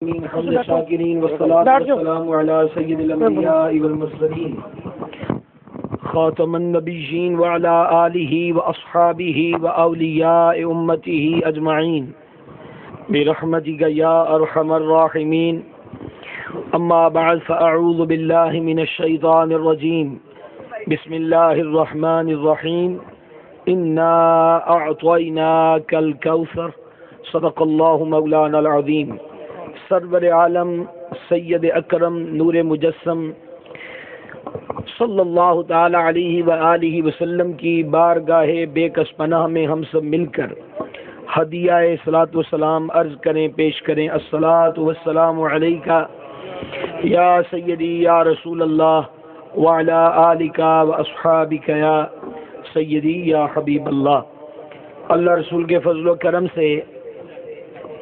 حمد الشاکرین والصلاة والسلام علی سید الانبیاء والمرسلین خاتم النبیین وعلی آلہ واصحابہ واولیاء امتہ اجمعین برحمتک یا ارحم الراحمین اما بعد فاعوذ باللہ من الشیطان الرجیم بسم اللہ الرحمن الرحیم انا اعطیناک الکوثر صدق اللہ مولانا العظیم۔ سرور عالم سید اکرم نور مجسم صلی اللہ تعالی علیہ وآلہ وسلم کی بارگاہ بے کس پناہ میں ہم سب مل کر ہدیہ صلاۃ والسلام عرض کریں، پیش کریں۔ الصلاۃ والسلام علیکہ یا سیدی یا رسول اللہ وعلی آلک واصحابک یا سیدی یا حبیب اللہ۔ اللہ رسول کے فضل و کرم سے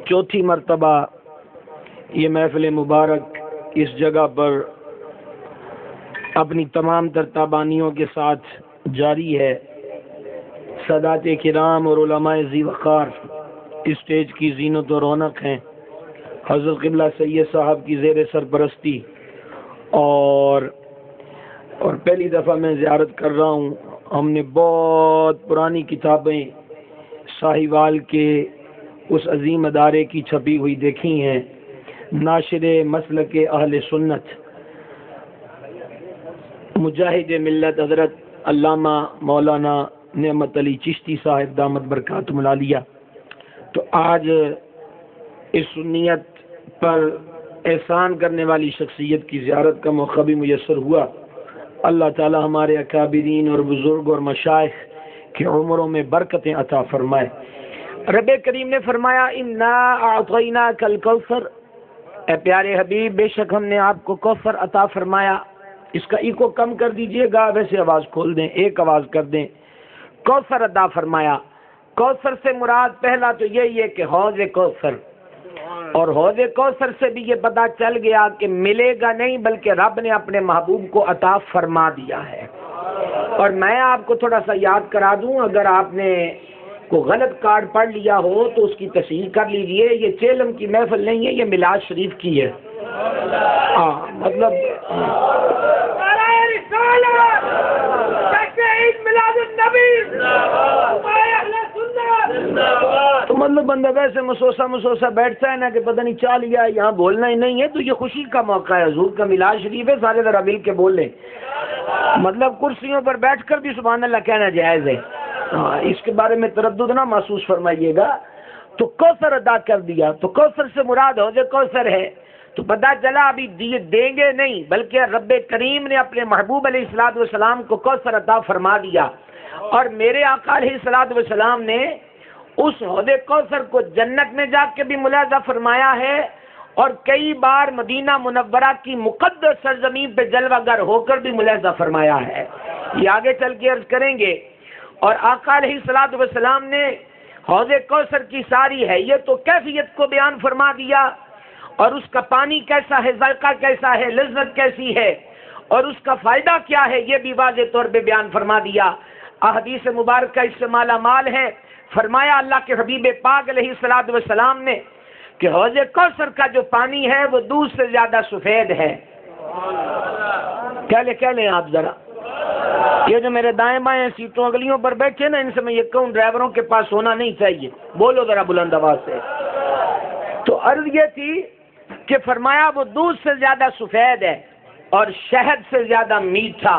چوتھی مرتبہ یہ محفل مبارک اس جگہ پر اپنی تمام ترتابانیوں کے ساتھ جاری ہے۔ سادات کرام اور علماء ذی وقار اسٹیج کی زینت و رونق ہیں۔ حضرت قبلہ سید صاحب کی زیر سرپرستی اور پہلی دفعہ میں زیارت کر رہا ہوں۔ ہم نے بہت پرانی کتابیں ساہیوال کے اس عظیم ادارے کی چھپی ہوئی دیکھی ہیں۔ ناشر مسلک اہل سنت مجاہد ملت حضرت علامہ مولانا نعمت علی چشتی صاحب دامت برکاتہم العالیہ۔ تو آج اس سنیت پر احسان کرنے والی شخصیت کی زیارت کا موقع بھی میسر ہوا۔ اللہ تعالی ہمارے اکابرین اور بزرگ اور مشائخ کی عمروں میں برکتیں عطا فرمائے۔ رب کریم نے فرمایا انا اعطیناک الکوثر، اے پیارے حبیب بے شک ہم نے آپ کو کوثر عطا فرمایا۔ اس کا ایکو کم کر دیجئے گا، ویسے آواز کھول دیں، ایک آواز کر دیں۔ کوثر عطا فرمایا۔ کوثر سے مراد پہلا تو یہی ہے کہ حوض کوثر، اور حوض کوثر سے بھی یہ پتہ چل گیا کہ ملے گا نہیں بلکہ رب نے اپنے محبوب کو عطا فرما دیا ہے۔ اور میں آپ کو تھوڑا سا یاد کرا دوں، اگر آپ نے کو غلط کارڈ پڑھ لیا ہو تو اس کی تصحیح کر لیجئے۔ یہ چیلم کی محفل نہیں ہے، یہ میلاد شریف کی ہے۔ مطلب تو مطلب بندہ ویسے مسوسہ بیٹھتا ہے نا کہ پتہ نہیں چاہ لیا یہاں بولنا ہی نہیں ہے، تو یہ خوشی کا موقع ہے، حضور کا میلاد شریف ہے، سارے ذرا مل کے بول لیں۔ مطلب کرسیوں پر بیٹھ کر بھی سبحان اللہ کہنا جائز ہے، اس کے بارے میں تردد نہ محسوس فرمائیے گا۔ تو کوثر ادا کر دیا، تو کوثر سے مراد حوض کوثر ہے۔ تو پتہ چلا ابھی دیں گے نہیں بلکہ رب کریم نے اپنے محبوب علیہ الصلوۃ والسلام کو کوثر عطا فرما دیا۔ اور میرے آقا علیہ الصلوۃ والسلام نے اس حوض کوثر کو جنت میں جا کے بھی ملاحظہ فرمایا ہے، اور کئی بار مدینہ منورہ کی مقدس سرزمین پہ جلوہ گر ہو کر بھی ملاحظہ فرمایا ہے۔ یہ آگے چل کے عرض کریں گے۔ اور آقا علیہ الصلوۃ والسلام نے حوض کوثر کی ساری حیت تو کیفیت کو بیان فرما دیا، اور اس کا پانی کیسا ہے، ذائقہ کیسا ہے، لذت کیسی ہے، اور اس کا فائدہ کیا ہے، یہ بھی واضح طور پہ بیان فرما دیا۔ احادیث مبارکہ اس سے مالا مال ہے۔ فرمایا اللہ کے حبیب پاک علیہ الصلوۃ والسلام نے کہ حوض کوثر کا جو پانی ہے وہ دودھ سے زیادہ سفید ہے۔ کہہ لیں آپ ذرا، یہ جو میرے دائیں بائیں سیٹوں اگلیوں پر بیٹھے نا، ان سے میں یہ کہوں ڈرائیوروں کے پاس ہونا نہیں چاہیے، بولو ذرا بلند آواز سے۔ تو عرض یہ تھی کہ فرمایا وہ دودھ سے زیادہ سفید ہے اور شہد سے زیادہ میٹھا۔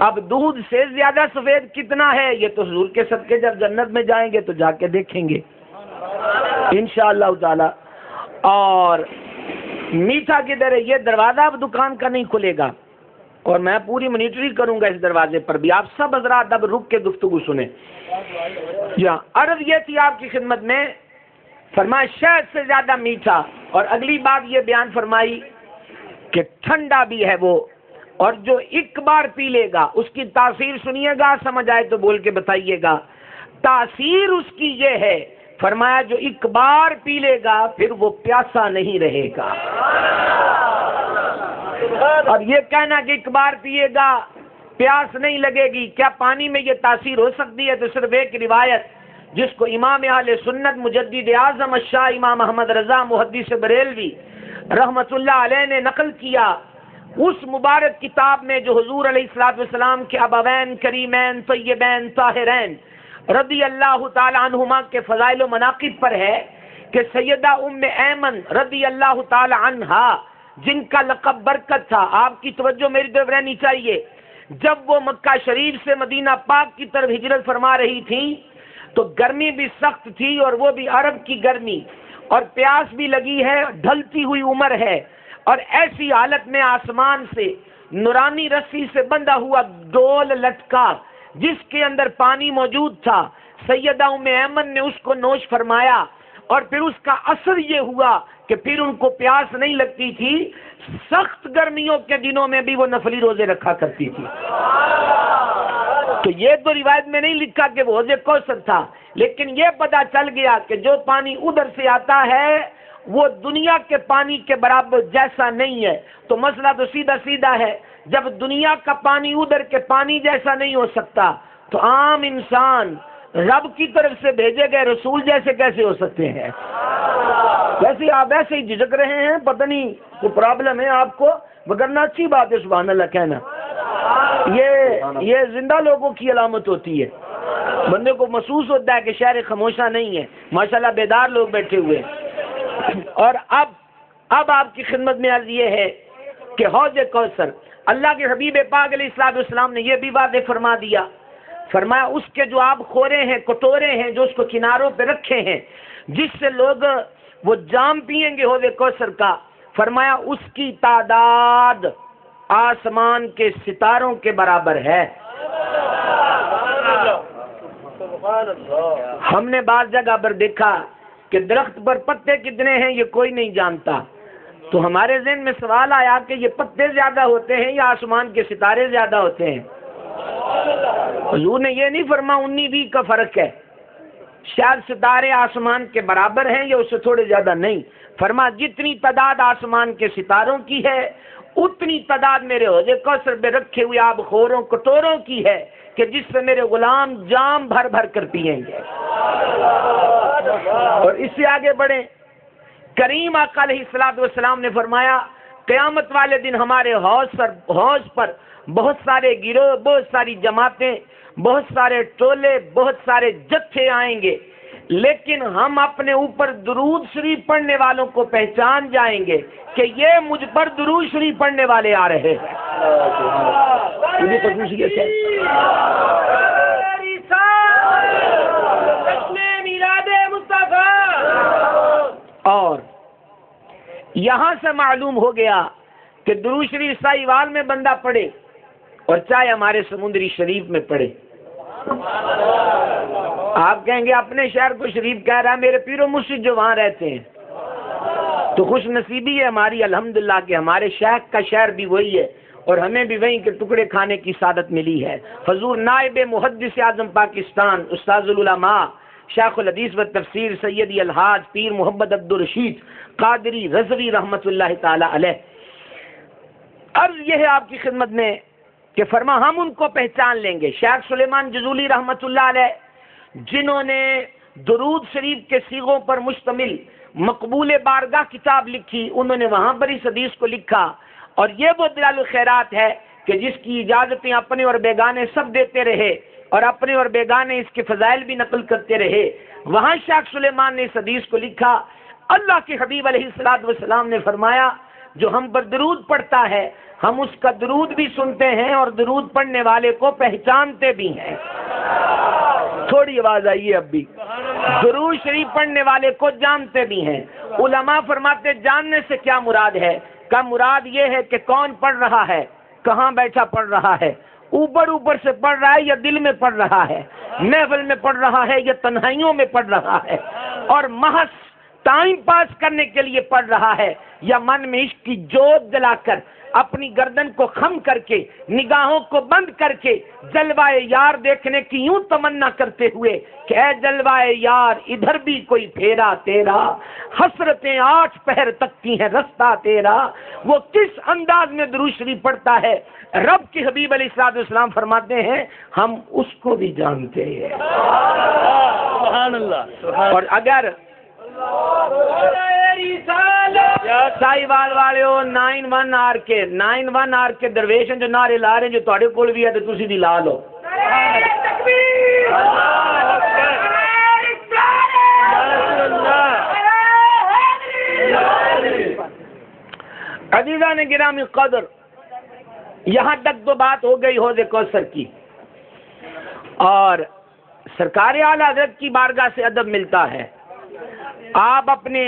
اب دودھ سے زیادہ سفید کتنا ہے یہ تو حضور کے صدقے جب جنت میں جائیں گے تو جا کے دیکھیں گے انشاءاللہ تعالی۔ اور میٹھا کدھر ہے، یہ دروازہ اب دکان کا نہیں کھلے گا، اور میں پوری مانیٹری کروں گا اس دروازے پر بھی۔ آپ سب حضرات اب رک کے گفتگو سنیں۔ عرض یہ تھی آپ کی خدمت میں، فرمایا شہد سے زیادہ میٹھا، اور اگلی بات یہ بیان فرمائی کہ ٹھنڈا بھی ہے وہ، اور جو ایک بار پی لے گا اس کی تاثیر سنیے گا، سمجھ آئے تو بول کے بتائیے گا۔ تاثیر اس کی یہ ہے، فرمایا جو ایک بار پی لے گا پھر وہ پیاسا نہیں رہے گا۔ اور یہ کہنا کہ ایک بار پیے گا پیاس نہیں لگے گی، کیا پانی میں یہ تاثیر ہو سکتی ہے؟ تو صرف ایک روایت جس کو امام اہل سنت مجدد اعظم الشاہ امام احمد رضا محدث بریلوی رحمت اللہ علیہ نے نقل کیا، اس مبارک کتاب میں جو حضور علیہ الصلوۃ والسلام کے ابوین کریمین طیبین طاہرین رضی اللہ تعالی عنہما کے فضائل و مناقب پر ہے کہ سیدہ ام ایمن رضی اللہ تعالی عنہا جن کا لقب برکت تھا، آپ کی توجہ میری طرف رہنی چاہیے، جب وہ مکہ شریف سے مدینہ پاک کی طرف ہجرت فرما رہی تھی تو گرمی بھی سخت تھی، اور وہ بھی عرب کی گرمی، اور پیاس بھی لگی ہے، ڈھلتی ہوئی عمر ہے، اور ایسی حالت میں آسمان سے نورانی رسی سے بندھا ہوا ڈول لٹکا جس کے اندر پانی موجود تھا، سیدہ ام ایمن نے اس کو نوش فرمایا، اور پھر اس کا اثر یہ ہوا کہ پھر ان کو پیاس نہیں لگتی تھی، سخت گرمیوں کے دنوں میں بھی وہ نفلی روزے رکھا کرتی تھی۔ تو یہ تو روایت میں نہیں لکھا کہ وہ حوض کوثر تھا، لیکن یہ پتہ چل گیا کہ جو پانی ادھر سے آتا ہے وہ دنیا کے پانی کے برابر جیسا نہیں ہے۔ تو مسئلہ تو سیدھا سیدھا ہے، جب دنیا کا پانی ادھر کے پانی جیسا نہیں ہو سکتا تو عام انسان رب کی طرف سے بھیجے گئے رسول جیسے کیسے ہو سکتے ہیں؟ ویسے آپ ایسے ہی جھجک رہے ہیں، پتہ نہیں کوئی پرابلم ہے آپ کو، وگرنہ اچھی بات ہے سبحان اللہ کہنا۔ یہ زندہ لوگوں کی علامت ہوتی ہے، بندے کو محسوس ہوتا ہے کہ شہر خاموشہ نہیں ہے، ماشاءاللہ بیدار لوگ بیٹھے ہوئے۔ اور اب آپ کی خدمت میں عرض یہ ہے کہ حوض کوثر، اللہ کے حبیب پاک علیہ الصلوۃ والسلام نے یہ بھی واضح فرما دیا، فرمایا اس کے جو آب خورے ہیں، کٹورے ہیں جو اس کو کناروں پہ رکھے ہیں، جس سے لوگ وہ جام پیئیں گے حوض کوثر کا، فرمایا اس کی تعداد آسمان کے ستاروں کے برابر ہے۔ ہم نے بعض جگہ پر دیکھا کہ درخت پر پتے کتنے ہیں یہ کوئی نہیں جانتا، تو ہمارے ذہن میں سوال آیا کہ یہ پتے زیادہ ہوتے ہیں یا آسمان کے ستارے زیادہ ہوتے ہیں؟ حضور نے یہ نہیں فرما 19-20 کا فرق ہے، شاید ستارے آسمان کے برابر ہیں یا اس سے تھوڑے زیادہ، نہیں، فرما جتنی تعداد آسمان کے ستاروں کی ہے اتنی تعداد میرے حوض کوثر میں رکھے ہوئے آب خوروں کٹوروں کی ہے کہ جس سے میرے غلام جام بھر بھر کر پیئیں گے۔ اور اس سے آگے بڑھیں، کریم آقا علیہ الصلوۃ والسلام نے فرمایا قیامت والے دن ہمارے حوض پر بہت سارے گروہ، بہت ساری جماعتیں، بہت سارے ٹولے، بہت سارے جتھے آئیں گے، لیکن ہم اپنے اوپر درود شریف پڑھنے والوں کو پہچان جائیں گے کہ یہ مجھ پر درود شریف پڑھنے والے آ رہے ہیں۔ اور یہاں سے معلوم ہو گیا کہ درود شریف ساہیوال میں بندہ پڑھے اور چاہے ہمارے سمندری شریف میں پڑھے۔ آپ کہیں گے اپنے شہر کو شریف کہہ رہا ہے، میرے پیر و مرشد جو وہاں رہتے ہیں، تو خوش نصیبی ہے ہماری الحمدللہ کہ ہمارے شیخ کا شہر بھی وہی ہے اور ہمیں بھی وہیں کے ٹکڑے کھانے کی سعادت ملی ہے۔ حضور نائب محدث اعظم پاکستان استاذ العلماء شیخ الحدیث و تفسیر سیدی الحاج پیر محمد عبدالرشید قادری رضوی رحمت اللہ تعالی علیہ، عرض یہ ہے آپ کی خدمت میں کہ فرما ہم ان کو پہچان لیں گے۔ شیخ سلیمان جزولی رحمت اللہ علیہ جنہوں نے درود شریف کے صیغوں پر مشتمل مقبول بارگاہ کتاب لکھی، انہوں نے وہاں پر اس حدیث کو لکھا، اور یہ وہ دلال الخیرات ہے کہ جس کی اجازتیں اپنے اور بیگانے سب دیتے رہے اور اپنے اور بیگانے اس کے فضائل بھی نقل کرتے رہے۔ وہاں شیخ سلیمان نے اس حدیث کو لکھا، اللہ کے حبیب علیہ الصلوۃ والسلام نے فرمایا جو ہم پر درود پڑھتا ہے ہم اس کا درود بھی سنتے ہیں اور درود پڑھنے والے کو پہچانتے بھی ہیں۔ تھوڑی آواز آئیے اب بھی، درود شریف پڑھنے والے کو جانتے بھی ہیں۔ علماء فرماتے جاننے سے کیا مراد ہے؟ کا مراد یہ ہے کہ کون پڑھ رہا ہے، کہاں بیٹھا پڑھ رہا ہے، اوپر سے پڑھ رہا ہے یا دل میں پڑھ رہا ہے، محفل میں پڑھ رہا ہے یا تنہائیوں میں پڑھ رہا ہے، اور محض ٹائم پاس کرنے کے لیے پڑھ رہا ہے یا من میں عشق کی جوت جلا کر اپنی گردن کو خم کر کے نگاہوں کو بند کر کے جلوائے یار دیکھنے کی یوں تمنا کرتے ہوئے کہ اے جلوائے یار ادھر بھی کوئی پھیرا تیرا، حسرتیں 8 پہر تکتی ہیں رستہ تیرا، وہ کس انداز میں درود شریف پڑھتا ہے؟ رب کے حبیب علیہ الصلوۃ والسلام فرماتے ہیں ہم اس کو بھی جانتے ہیں۔ سبحان اللہ. اور اگر ساہیوال والے 91 آر کے درویش جو نعرے لا رہے ہیں جو تھوڑے کول بھی ہے تو تسی بھی لا لو. عزیزان گرامی قدر، یہاں تک تو بات ہو گئی حوض کوثر کی، اور سرکار اعلی حضرت کی بارگاہ سے ادب ملتا ہے. آپ اپنے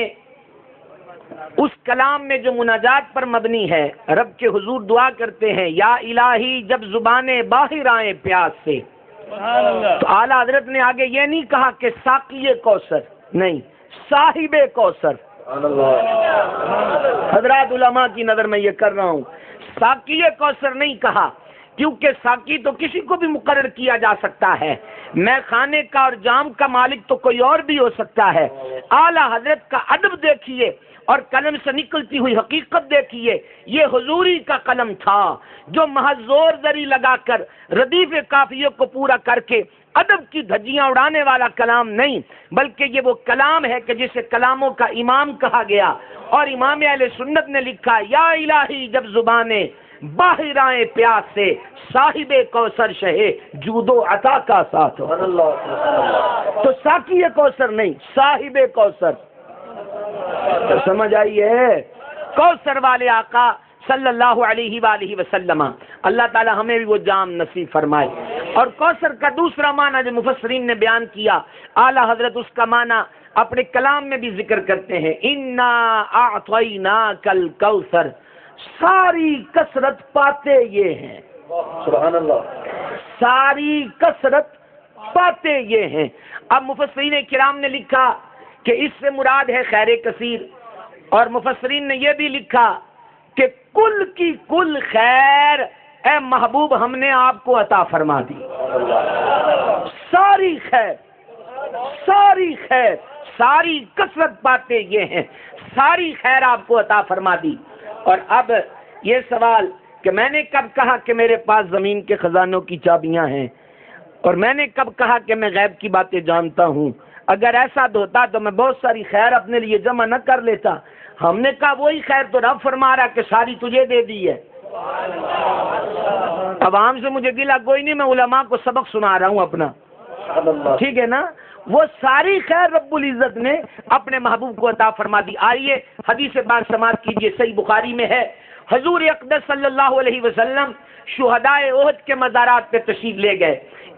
اس کلام میں جو مناجات پر مبنی ہے، رب کے حضور دعا کرتے ہیں یا الہی جب زبانیں باہر آئیں پیاس سے. تو اعلی حضرت نے آگے یہ نہیں کہا کہ ساقی کوثر، نہیں، صاحب کوثر. حضرات علماء کی نظر میں یہ کر رہا ہوں، ساقی کوثر نہیں کہا، کیونکہ ساقی تو کسی کو بھی مقرر کیا جا سکتا ہے، میں خانے کا اور جام کا مالک تو کوئی اور بھی ہو سکتا ہے. اعلیٰ حضرت کا ادب دیکھیے اور قلم سے نکلتی ہوئی حقیقت دیکھیے. یہ حضوری کا قلم تھا جو محض زور زری لگا کر ردیف قافیے کو پورا کر کے ادب کی دھجیاں اڑانے والا کلام نہیں، بلکہ یہ وہ کلام ہے کہ جسے کلاموں کا امام کہا گیا. اور امام اہل سنت نے لکھا یا الہی جب زبانیں باہر آئیں پیاس سے، صاحب کوثر شہ جود و عطا کا ساتھ ہو. تو ساقی کوثر نہیں، صاحب کوثر. تو سمجھ آئی ہے؟ کوثر والے آقا صلی اللہ علیہ وآلہ وسلم، اللہ تعالی ہمیں بھی وہ جام نصیب فرمائے. اور کوثر کا دوسرا معنی جو مفسرین نے بیان کیا، اعلیٰ حضرت اس کا معنی اپنے کلام میں بھی ذکر کرتے ہیں، انا اعطیناک الکوثر. ساری کثرت پاتے یہ ہیں، سبحان اللہ، ساری کثرت پاتے یہ ہیں. اب مفسرین کرام نے لکھا کہ اس سے مراد ہے خیر کثیر، اور مفسرین نے یہ بھی لکھا کہ کل کی کل خیر اے محبوب ہم نے آپ کو عطا فرما دی. ساری خیر، ساری خیر، ساری کثرت پاتے یہ ہیں، ساری خیر آپ کو عطا فرما دی. اور اب یہ سوال کہ میں نے کب کہا کہ میرے پاس زمین کے خزانوں کی چابیاں ہیں، اور میں نے کب کہا کہ میں غیب کی باتیں جانتا ہوں؟ اگر ایسا ہوتا تو میں بہت ساری خیر اپنے لیے جمع نہ کر لیتا. ہم نے کہا وہی خیر تو رب فرما رہا کہ ساری تجھے دے دی ہے. عوام سے مجھے گلا کوئی نہیں، میں علماء کو سبق سنا رہا ہوں اپنا، ٹھیک ہے نا؟ وہ ساری خیر رب العزت نے اپنے محبوب کو عطا فرما دی. آئیے حدیث بات سماعت کیجیے، صحیح بخاری میں ہے، حضور اقدس صلی اللہ علیہ وسلم شہدائے احد کے مزارات پہ تشریف لے گئے.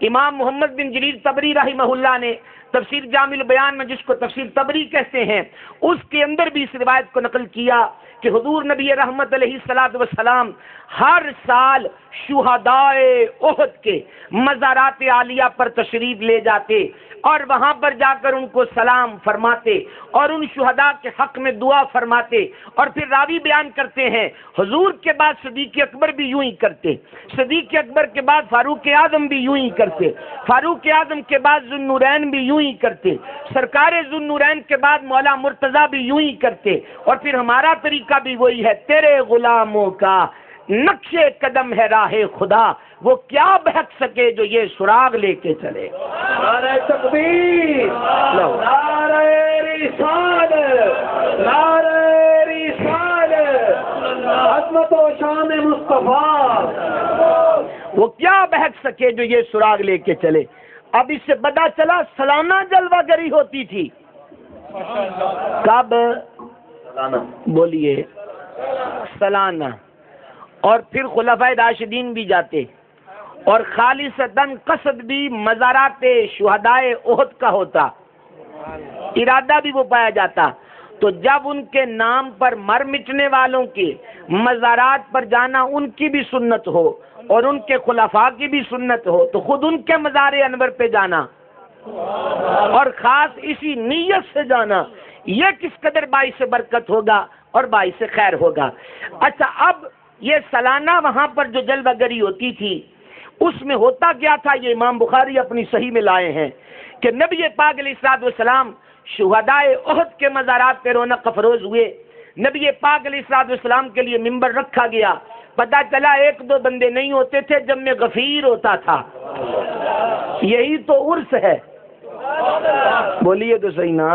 امام محمد بن جریر طبری رحمہ اللہ نے تفسیر جامع البیان میں، جس کو تفسیر طبری کہتے ہیں، اس کے اندر بھی اس روایت کو نقل کیا کہ حضور نبی رحمت علیہ الصلوۃ والسلام ہر سال شہدائے احد کے مزارات عالیہ پر تشریف لے جاتے اور وہاں پر جا کر ان کو سلام فرماتے اور ان شہداء کے حق میں دعا فرماتے. اور پھر راوی بیان کرتے ہیں حضور کے بعد صدیق اکبر بھی یوں ہی کرتے، صدیق اکبر کے بعد فاروق اعظم بھی یوں ہی کرتے، فاروق اعظم کے بعد ذو النورین بھی یوں ہی کرتے، سرکار ذو النورین کے بعد مولا مرتضیٰ بھی یوں ہی کرتے. اور پھر ہمارا طریقہ بھی وہی ہے، تیرے غلاموں کا نقش قدم ہے راہ خدا، وہ کیا بہک سکے جو یہ سراغ لے کے چلے. نعرہ تکبیر، نعرہ رسالت، نعرہ رسالت، عظمت و شان مصطفیٰ، وہ کیا بہک سکے جو یہ سراغ لے کے چلے. اب اس سے پتہ چلا سالانہ جلوہ گری ہوتی تھی. کب؟ بولیے، سالانہ. اور پھر خلفائے راشدین بھی جاتے، اور خالصتاً قصد بھی مزارات شہدائے احد کا ہوتا، ارادہ بھی وہ پایا جاتا. تو جب ان کے نام پر مر مٹنے والوں کے مزارات پر جانا ان کی بھی سنت ہو اور ان کے خلفاء کی بھی سنت ہو، تو خود ان کے مزار انور پہ جانا اور خاص اسی نیت سے جانا، یہ کس قدر باعث برکت ہوگا اور باعث خیر ہوگا. اچھا، اب یہ سالانہ وہاں پر جو جلوہ گری ہوتی تھی، اس میں ہوتا کیا تھا؟ یہ امام بخاری اپنی صحیح میں لائے ہیں کہ نبی پاک علیہ الصلوۃ والسلام شہدائے احد کے مزارات پہ رونق افروز ہوئے. نبی پاک علیہ الصلوۃ والسلام کے لیے ممبر رکھا گیا. پتہ چلا ایک دو بندے نہیں ہوتے تھے، جب میں غفیر ہوتا تھا. یہی تو عرس ہے. بولیے تو صحیح نا،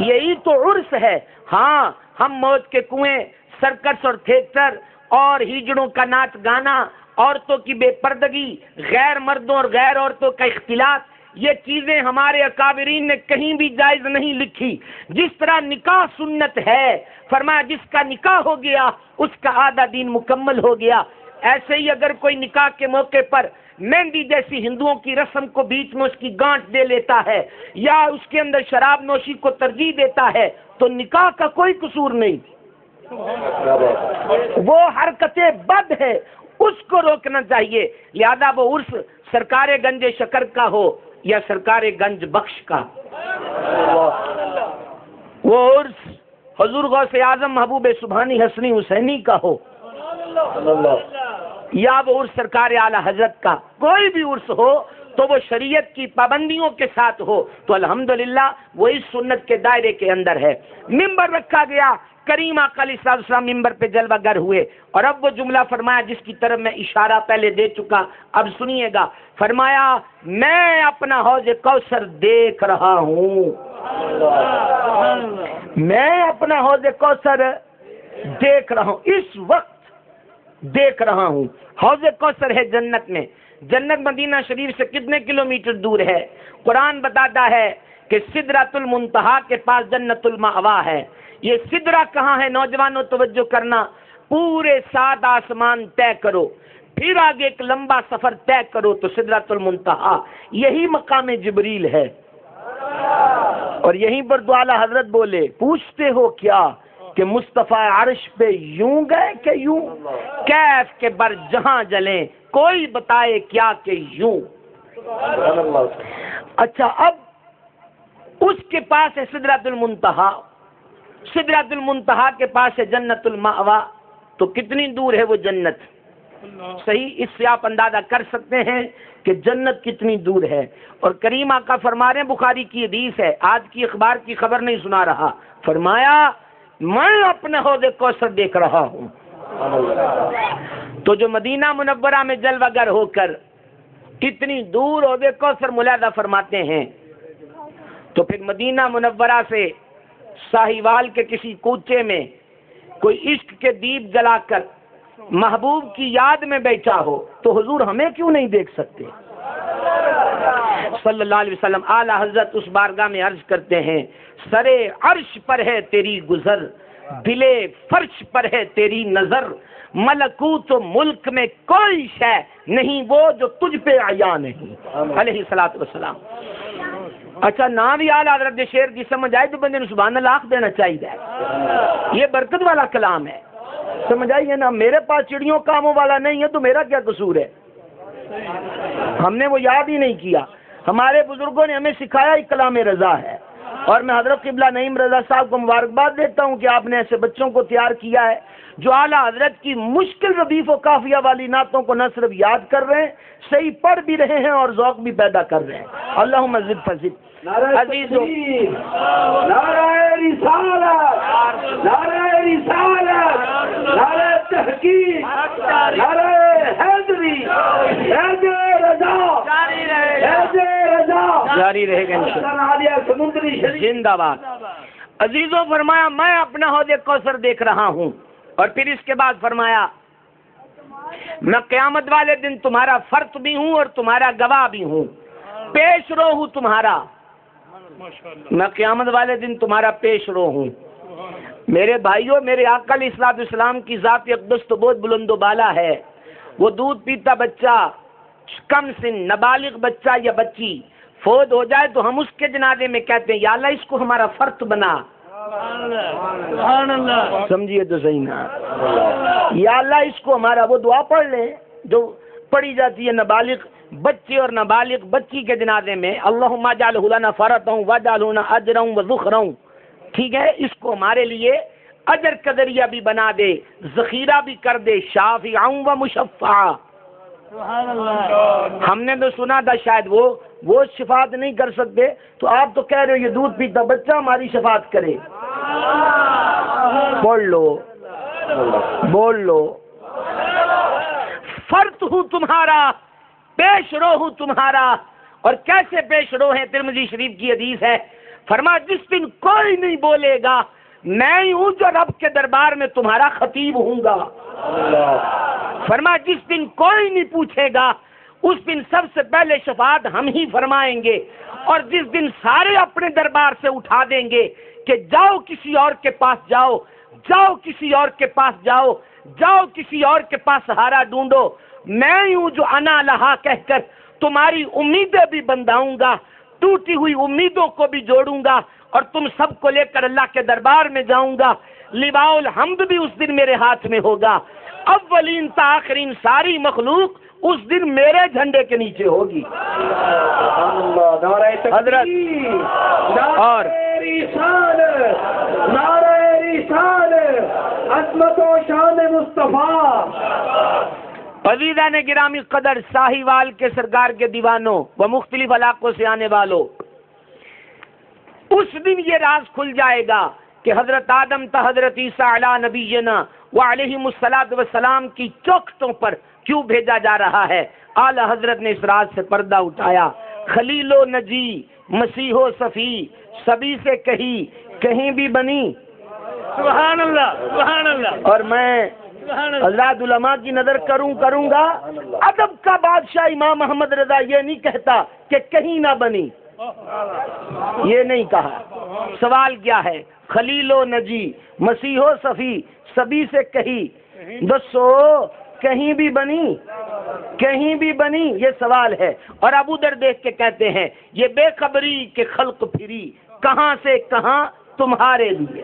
یہی تو عرس ہے۔ ہاں ہم موت کے کنویں، سرکس اور تھیٹر اور ہیجڑوں کا ناچ گانا، عورتوں کی بے پردگی، غیر مردوں اور غیر عورتوں کا اختلاط، یہ چیزیں ہمارے اکابرین نے کہیں بھی جائز نہیں لکھی۔ جس طرح نکاح سنت ہے، فرمایا جس کا نکاح ہو گیا اس کا آدھا دین مکمل ہو گیا۔ ایسے ہی اگر کوئی نکاح کے موقع پر مہندی جیسی ہندوؤں کی رسم کو بیچ میں اس کی گانٹ دے لیتا ہے یا اس کے اندر شراب نوشی کو ترجیح دیتا ہے تو نکاح کا کوئی قصور نہیں، وہ حرکت بد ہے، اس کو روکنا چاہیے۔ لہذا وہ عرس سرکار گنج شکر کا ہو یا سرکار گنج بخش کا، وہ عرس حضور غوث اعظم محبوب سبحانی حسنی حسینی کا ہو یا وہ عرس سرکار اعلی حضرت کا، کوئی بھی عرس ہو تو وہ شریعت کی پابندیوں کے ساتھ ہو تو الحمدللہ وہ اس سنت کے دائرے کے اندر ہے۔ ممبر رکھا گیا، کریم آقا علیہ السلام ممبر پہ جلوہ گر ہوئے، اور اب وہ جملہ فرمایا جس کی طرف میں اشارہ پہلے دے چکا، اب سنیے گا۔ فرمایا میں اپنا حوض کوثر دیکھ رہا ہوں، میں اپنا حوض کوثر دیکھ رہا ہوں، اس وقت دیکھ رہا ہوں۔ حوض کوثر ہے جنت میں، جنت مدینہ شریف سے کتنے کلومیٹر دور ہے؟ قرآن بتاتا ہے کہ سدرۃ المنتہا کے پاس جنت المأوا ہے۔ یہ سدرہ کہاں ہے؟ نوجوانوں توجہ کرنا، پورے 7 آسمان طے کرو، پھر آگے ایک لمبا سفر طے کرو تو سدرۃ المنتہا یہی مقام جبریل ہے، اور یہیں پر تو اعلیٰ حضرت بولے پوچھتے ہو کیا کہ مصطفیٰ عرش پہ یوں گئے کہ یوں، کیف کے بر جہاں جلیں کوئی بتائے کیا کہ یوں۔ اچھا اب اس کے پاس ہے سدرۃ المنتہا، سدرۃ المنتہا کے پاس ہے جنت المأوا، تو کتنی دور ہے وہ جنت؟ صحیح، اس سے آپ اندازہ کر سکتے ہیں کہ جنت کتنی دور ہے۔ اور کریم آقا فرما رہے ہیں، بخاری کی حدیث ہے، آج کی اخبار کی خبر نہیں سنا رہا، فرمایا میں اپنے حوض کوثر دیکھ رہا ہوں۔ تو جو مدینہ منورہ میں جلوہ گر ہو کر کتنی دور حوض کوثر ملاحظہ فرماتے ہیں، تو پھر مدینہ منورہ سے ساہیوال کے کسی کوچے میں کوئی عشق کے دیپ جلا کر محبوب کی یاد میں بیٹھا ہو تو حضور ہمیں کیوں نہیں دیکھ سکتے صلی اللہ علیہ وسلم؟ اعلیٰ حضرت اس بارگاہ میں عرض کرتے ہیں، سرے عرش پر ہے تیری گزر، دلے فرش پر ہے تیری نظر، ملکوت و ملک میں کوئی شے نہیں وہ جو تجھ پہ عیاں نہیں، علیہ الصلوۃ والسلام۔ اچھا نہ بھی اعلیٰ حضرت کے شعر کی سمجھ آئے تو بندے نے سبحان اللہ دینا چاہیے، یہ برکت والا کلام ہے، سمجھ آئیے نا۔ میرے پاس چڑیوں کاموں والا نہیں ہے تو میرا کیا قصور ہے؟ ہم نے وہ یاد ہی نہیں کیا، ہمارے بزرگوں نے ہمیں سکھایا ہی کلام رضا ہے، اور میں حضرت قبلہ نعیم رضا صاحب کو مبارکباد دیتا ہوں کہ آپ نے ایسے بچوں کو تیار کیا ہے جو اعلیٰ حضرت کی مشکل ردیف و قافیہ والی نعتوں کو نہ صرف یاد کر رہے ہیں، صحیح پڑھ بھی رہے ہیں اور ذوق بھی پیدا کر رہے ہیں۔ اللہم زد فزد۔ عزیزو، نعرہ رسالت، نعرہ رسالت، نعرہ تحقیق، نعرہ حیدری، حیدر رضا، حیدر رضا جاری رہے گا انشاءاللہ، سمندری شریف زندہ باد۔ عزیزوں فرمایا میں اپنا حوض کوثر دیکھ رہا ہوں، اور پھر اس کے بعد فرمایا میں قیامت والے دن تمہارا فرط بھی ہوں اور تمہارا گواہ بھی ہوں، پیش رو ہوں تمہارا، میں قیامت والے دن تمہارا پیش رو ہوں۔ میرے بھائیوں، میرے آقا علیہ الصلوۃ والسلام کی ذات اقدس تو بہت بلند و بالا ہے، وہ دودھ پیتا بچہ، کم سن نابالغ بچہ یا بچی فوت ہو جائے تو ہم اس کے جنازے میں کہتے ہیں یا اللہ اس کو ہمارا فرط بنا، سمجھیے تو صحیح نا، یا اللہ اس کو ہمارا، وہ دعا پڑھ لیں جو پڑھی جاتی ہے نابالغ بچے اور نابالغ بچی کے جنازے میں، اللہم اجعلہ لنا فرطا واجعلہ لنا اجرا وذخرا، ٹھیک ہے، اس کو ہمارے لیے اجر کا ذریعہ بھی بنا دے، ذخیرہ بھی کر دے، شافعا و مشفعا۔ ہم نے تو سنا تھا شاید وہ شفاعت نہیں کر سکتے، تو آپ تو کہہ رہے ہو یہ دودھ پیتا بچہ ہماری شفاعت کرے، بول لو بول لو، فرط ہوں تمہارا، پیش رو ہوں تمہارا، اور کیسے پیش رو ہیں، ترمذی شریف کی حدیث ہے، فرما جس دن کوئی نہیں بولے گا میں ہی ہوں جو رب کے دربار میں تمہارا خطیب ہوں گا، فرما جس دن کوئی نہیں پوچھے گا اس دن سب سے پہلے شفاعت ہم ہی فرمائیں گے، اور جس دن سارے اپنے دربار سے اٹھا دیں گے کہ جاؤ کسی اور کے پاس جاؤ، جاؤ کسی اور کے پاس جاؤ، جاؤ کسی اور کے پاس سہارا ڈھونڈو، میں ہی ہوں جو انا لہا کہہ کر تمہاری امیدیں بھی بندھاؤں گا، ٹوٹی ہوئی امیدوں کو بھی جوڑوں گا، اور تم سب کو لے کر اللہ کے دربار میں جاؤں گا، لواء الحمد بھی اس دن میرے ہاتھ میں ہوگا، اولین تا آخرین ساری مخلوق اس دن میرے جھنڈے کے نیچے ہوگی۔ حضرت اور نعرہ رسالت، عظمت و شان مصطفیٰ۔ عزیزان گرامی قدر، ساہیوال کے سرکار کے دیوانوں و مختلف علاقوں سے آنے والوں، اس دن یہ راز کھل جائے گا کہ حضرت آدم تا حضرت عیسیٰ علی نبینا وعلیہم الصلاۃ والسلام کی چوکھٹوں پر کیوں بھیجا جا رہا ہے۔ اعلی حضرت نے اس راز سے پردہ اٹھایا۔ خلیل و نجی، مسیح و صفی، سبھی سے کہی، کہیں بھی بنی، سبحان اللہ، سبحان اللہ، اور میں حضرات علماء کی نظر کروں گا۔ ادب کا بادشاہ امام محمد رضا یہ نہیں کہتا کہ کہیں نہ بنی، یہ نہیں کہا۔ سوال کیا ہے؟ خلیل و نجی، مسیح و صفی، سبھی سے کہی، دسو کہیں بھی بنی، کہیں بھی بنی، یہ سوال ہے۔ اور ابو در دیکھ کے کہتے ہیں یہ بے خبری کے خلق پھری، کہاں سے کہاں تمہارے لیے،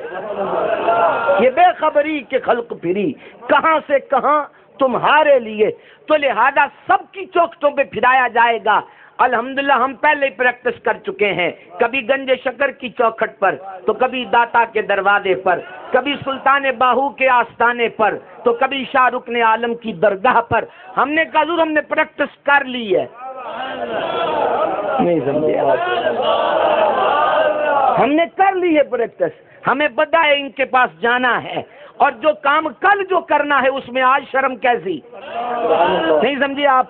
یہ بے خبری کے خلق پھری، کہاں سے کہاں تمہارے لیے۔ تو لہذا سب کی چوکھٹوں پہ پھرایا جائے گا۔ الحمدللہ ہم پہلے ہی پریکٹس کر چکے ہیں، کبھی گنج شکر کی چوکھٹ پر، تو کبھی داتا کے دروازے پر، کبھی سلطان باہو کے آستانے پر، تو کبھی شاہ رکن عالم کی درگاہ پر۔ ہم نے کہا حضور ہم نے پریکٹس کر لی ہے، نہیں سمجھے؟ ہم نے کر لی ہے پریکٹس، ہمیں پتہ ہے ان کے پاس جانا ہے، اور جو کام کل جو کرنا ہے اس میں آج شرم کیسی، نہیں سمجھے آپ؟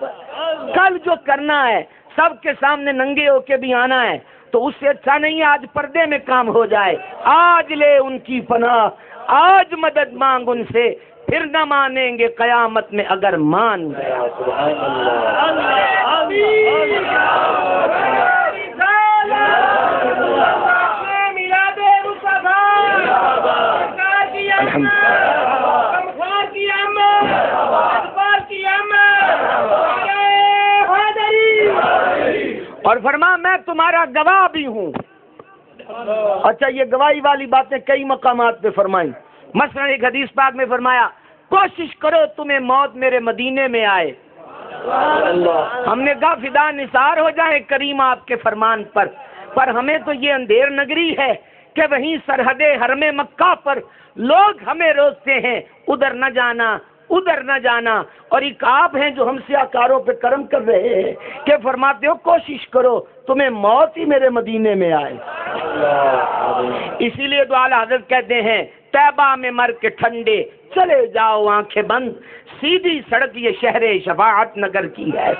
کل جو کرنا ہے سب کے سامنے ننگے ہو کے بھی آنا ہے، تو اس سے اچھا نہیں ہے آج پردے میں کام ہو جائے۔ آج لے ان کی پناہ، آج مدد مانگ ان سے، پھر نہ مانیں گے قیامت میں اگر مان گیا۔ اور فرما میں تمہارا گواہ بھی ہوں۔ اچھا یہ گواہی والی باتیں کئی مقامات پہ فرمائیں، مثلا ایک حدیث پاک میں فرمایا کوشش کرو تمہیں موت میرے مدینے میں آئے۔ ہم نے کہا فدا نثار ہو جائے کریم آپ کے فرمان پر ہمیں تو یہ اندھیر نگری ہے کہ وہیں سرحد حرم مکہ پر لوگ ہمیں روکتے ہیں ادھر نہ جانا، ادھر نہ جانا، اور ایک آپ ہیں جو ہم سیاکاروں پہ کرم کر رہے ہیں کہ فرماتے ہو کوشش کرو تمہیں موت ہی میرے مدینے میں آئے۔ اسی لیے تو اعلیٰ حضرت کہتے ہیں طیبہ میں مر کے ٹھنڈے چلے جاؤ آنکھیں بند، سیدھی سڑک یہ شہر شفاعت نگر کی ہے۔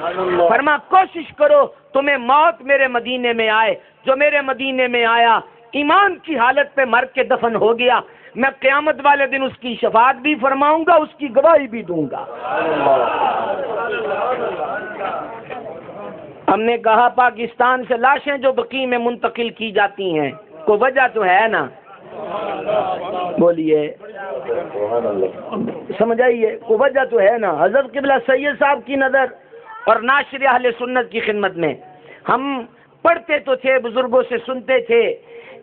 فرما کوشش کرو تمہیں موت میرے مدینے میں آئے۔ جو میرے مدینے میں آیا ایمان کی حالت پہ مر کے دفن ہو گیا، میں قیامت والے دن اس کی شفاعت بھی فرماؤں گا، اس کی گواہی بھی دوں گا۔ ہم نے کہا پاکستان سے لاشیں جو بقیع میں منتقل کی جاتی ہیں کوئی وجہ تو ہے نا، بولیے سمجھ آئیے، کوئی وجہ تو ہے نا۔ حضرت قبلہ سید صاحب کی نظر اور ناشر اہل سنت کی خدمت میں ہم پڑھتے تو تھے، بزرگوں سے سنتے تھے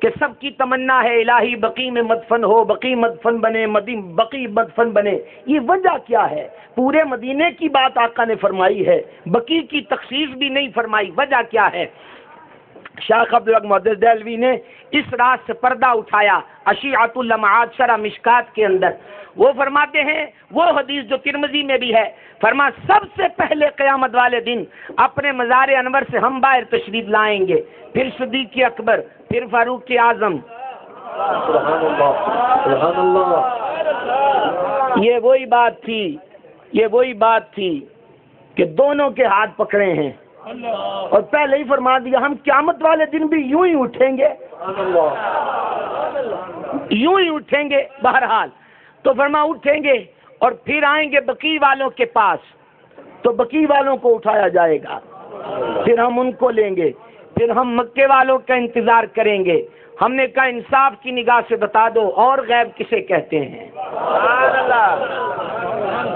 کہ سب کی تمنا ہے الہی بقیع میں مدفن ہو، بقیع مدفن بنے، بقیع مدفن بنے۔ یہ وجہ کیا ہے؟ پورے مدینے کی بات آقا نے فرمائی ہے، بقیع کی تخصیص بھی نہیں فرمائی۔ وجہ کیا ہے؟ شیخ عبدالحق محدث دہلوی نے اس راز سے پردہ اٹھایا اشیعۃ اللمعات شرح مشکات کے اندر۔ وہ فرماتے ہیں وہ حدیث جو ترمذی میں بھی ہے، فرما سب سے پہلے قیامت والے دن اپنے مزار انور سے ہم باہر تشریف لائیں گے، پھر صدیق اکبر، پھر فاروق اعظم۔ سبحان اللہ۔ یہ وہی بات تھی کہ دونوں کے ہاتھ پکڑے ہیں، اور پہلے ہی فرما دیا ہم قیامت والے دن بھی یوں ہی اٹھیں گے، یوں ہی اٹھیں گے بہرحال. تو فرما اٹھیں گے اور پھر آئیں گے بقی والوں کے پاس، تو بقی والوں کو اٹھایا جائے گا، پھر ہم ان کو لیں گے، پھر ہم مکے والوں کا انتظار کریں گے. ہم نے کہا انصاف کی نگاہ سے بتا دو اور غیب کسے کہتے ہیں،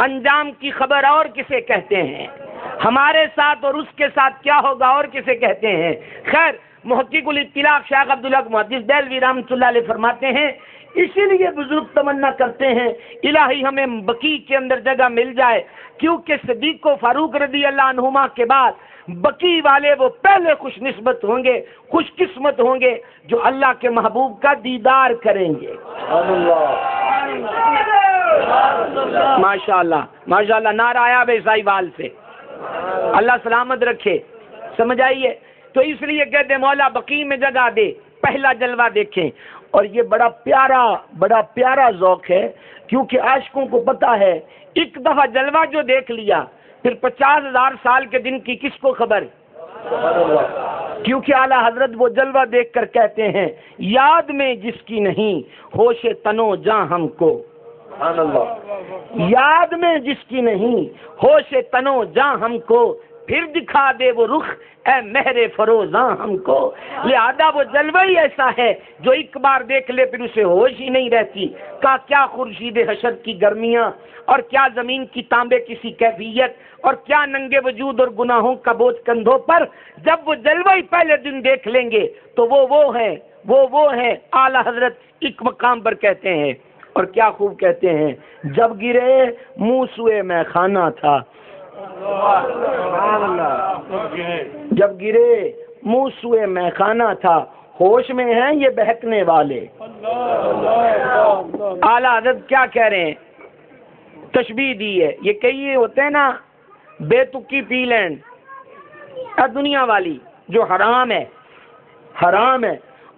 انجام کی خبر اور کسے کہتے ہیں، ہمارے ساتھ اور اس کے ساتھ کیا ہوگا اور کسے کہتے ہیں. خیر محقق الاطلاق شیخ عبدالحق محدث دہلوی رحمۃ اللہ علیہ فرماتے ہیں اسی لیے بزرگ تمنا کرتے ہیں الہی ہمیں بقیع کے اندر جگہ مل جائے، کیونکہ صدیق و فاروق رضی اللہ عنہما کے بعد بقیع والے وہ پہلے خوش نسبت ہوں گے، خوش قسمت ہوں گے جو اللہ کے محبوب کا دیدار کریں گے. ماشاء اللہ نعرہ آیا بے سائیوال سے، اللہ سلامت رکھے. سمجھ آئیے؟ تو اس لیے کہتے مولا بقیع میں جگہ دے، پہلا جلوہ دیکھیں. اور یہ بڑا پیارا ذوق ہے، کیونکہ عاشقوں کو پتا ہے ایک دفعہ جلوہ جو دیکھ لیا پھر 50,000 سال کے دن کی کس کو خبر. کیونکہ اعلیٰ حضرت وہ جلوہ دیکھ کر کہتے ہیں یاد میں جس کی نہیں ہوش تنو جاں ہم کو، یاد میں جس کی نہیں ہوش تنو جاں ہم کو، پھر دکھا دے وہ رخ اے مہر فروزاں ہم کو. لہذا وہ جلوہ ہی ایسا ہے جو ایک بار دیکھ لے پھر اسے ہوش ہی نہیں رہتی. کیا خورشید حشر کی گرمیاں، اور کیا زمین کی تانبے کسی کیفیت، اور کیا ننگے وجود اور گناہوں کا بوجھ کندھوں پر. جب وہ جلوہ ہی پہلے دن دیکھ لیں گے تو وہ ہیں اعلیٰ حضرت ایک مقام پر کہتے ہیں، اور کیا خوب کہتے ہیں، جب گرے منہ سوئے میں خانہ تھا، جب گرے منہ سوئے میں خانہ تھا، ہوش میں ہیں یہ بہکنے والے. اعلیٰ حضرت کیا کہہ رہے ہیں، تشبیہ دی ہے. یہ کئی ہوتے ہیں نا بے تکی پی لینڈ دنیا والی جو حرام ہے،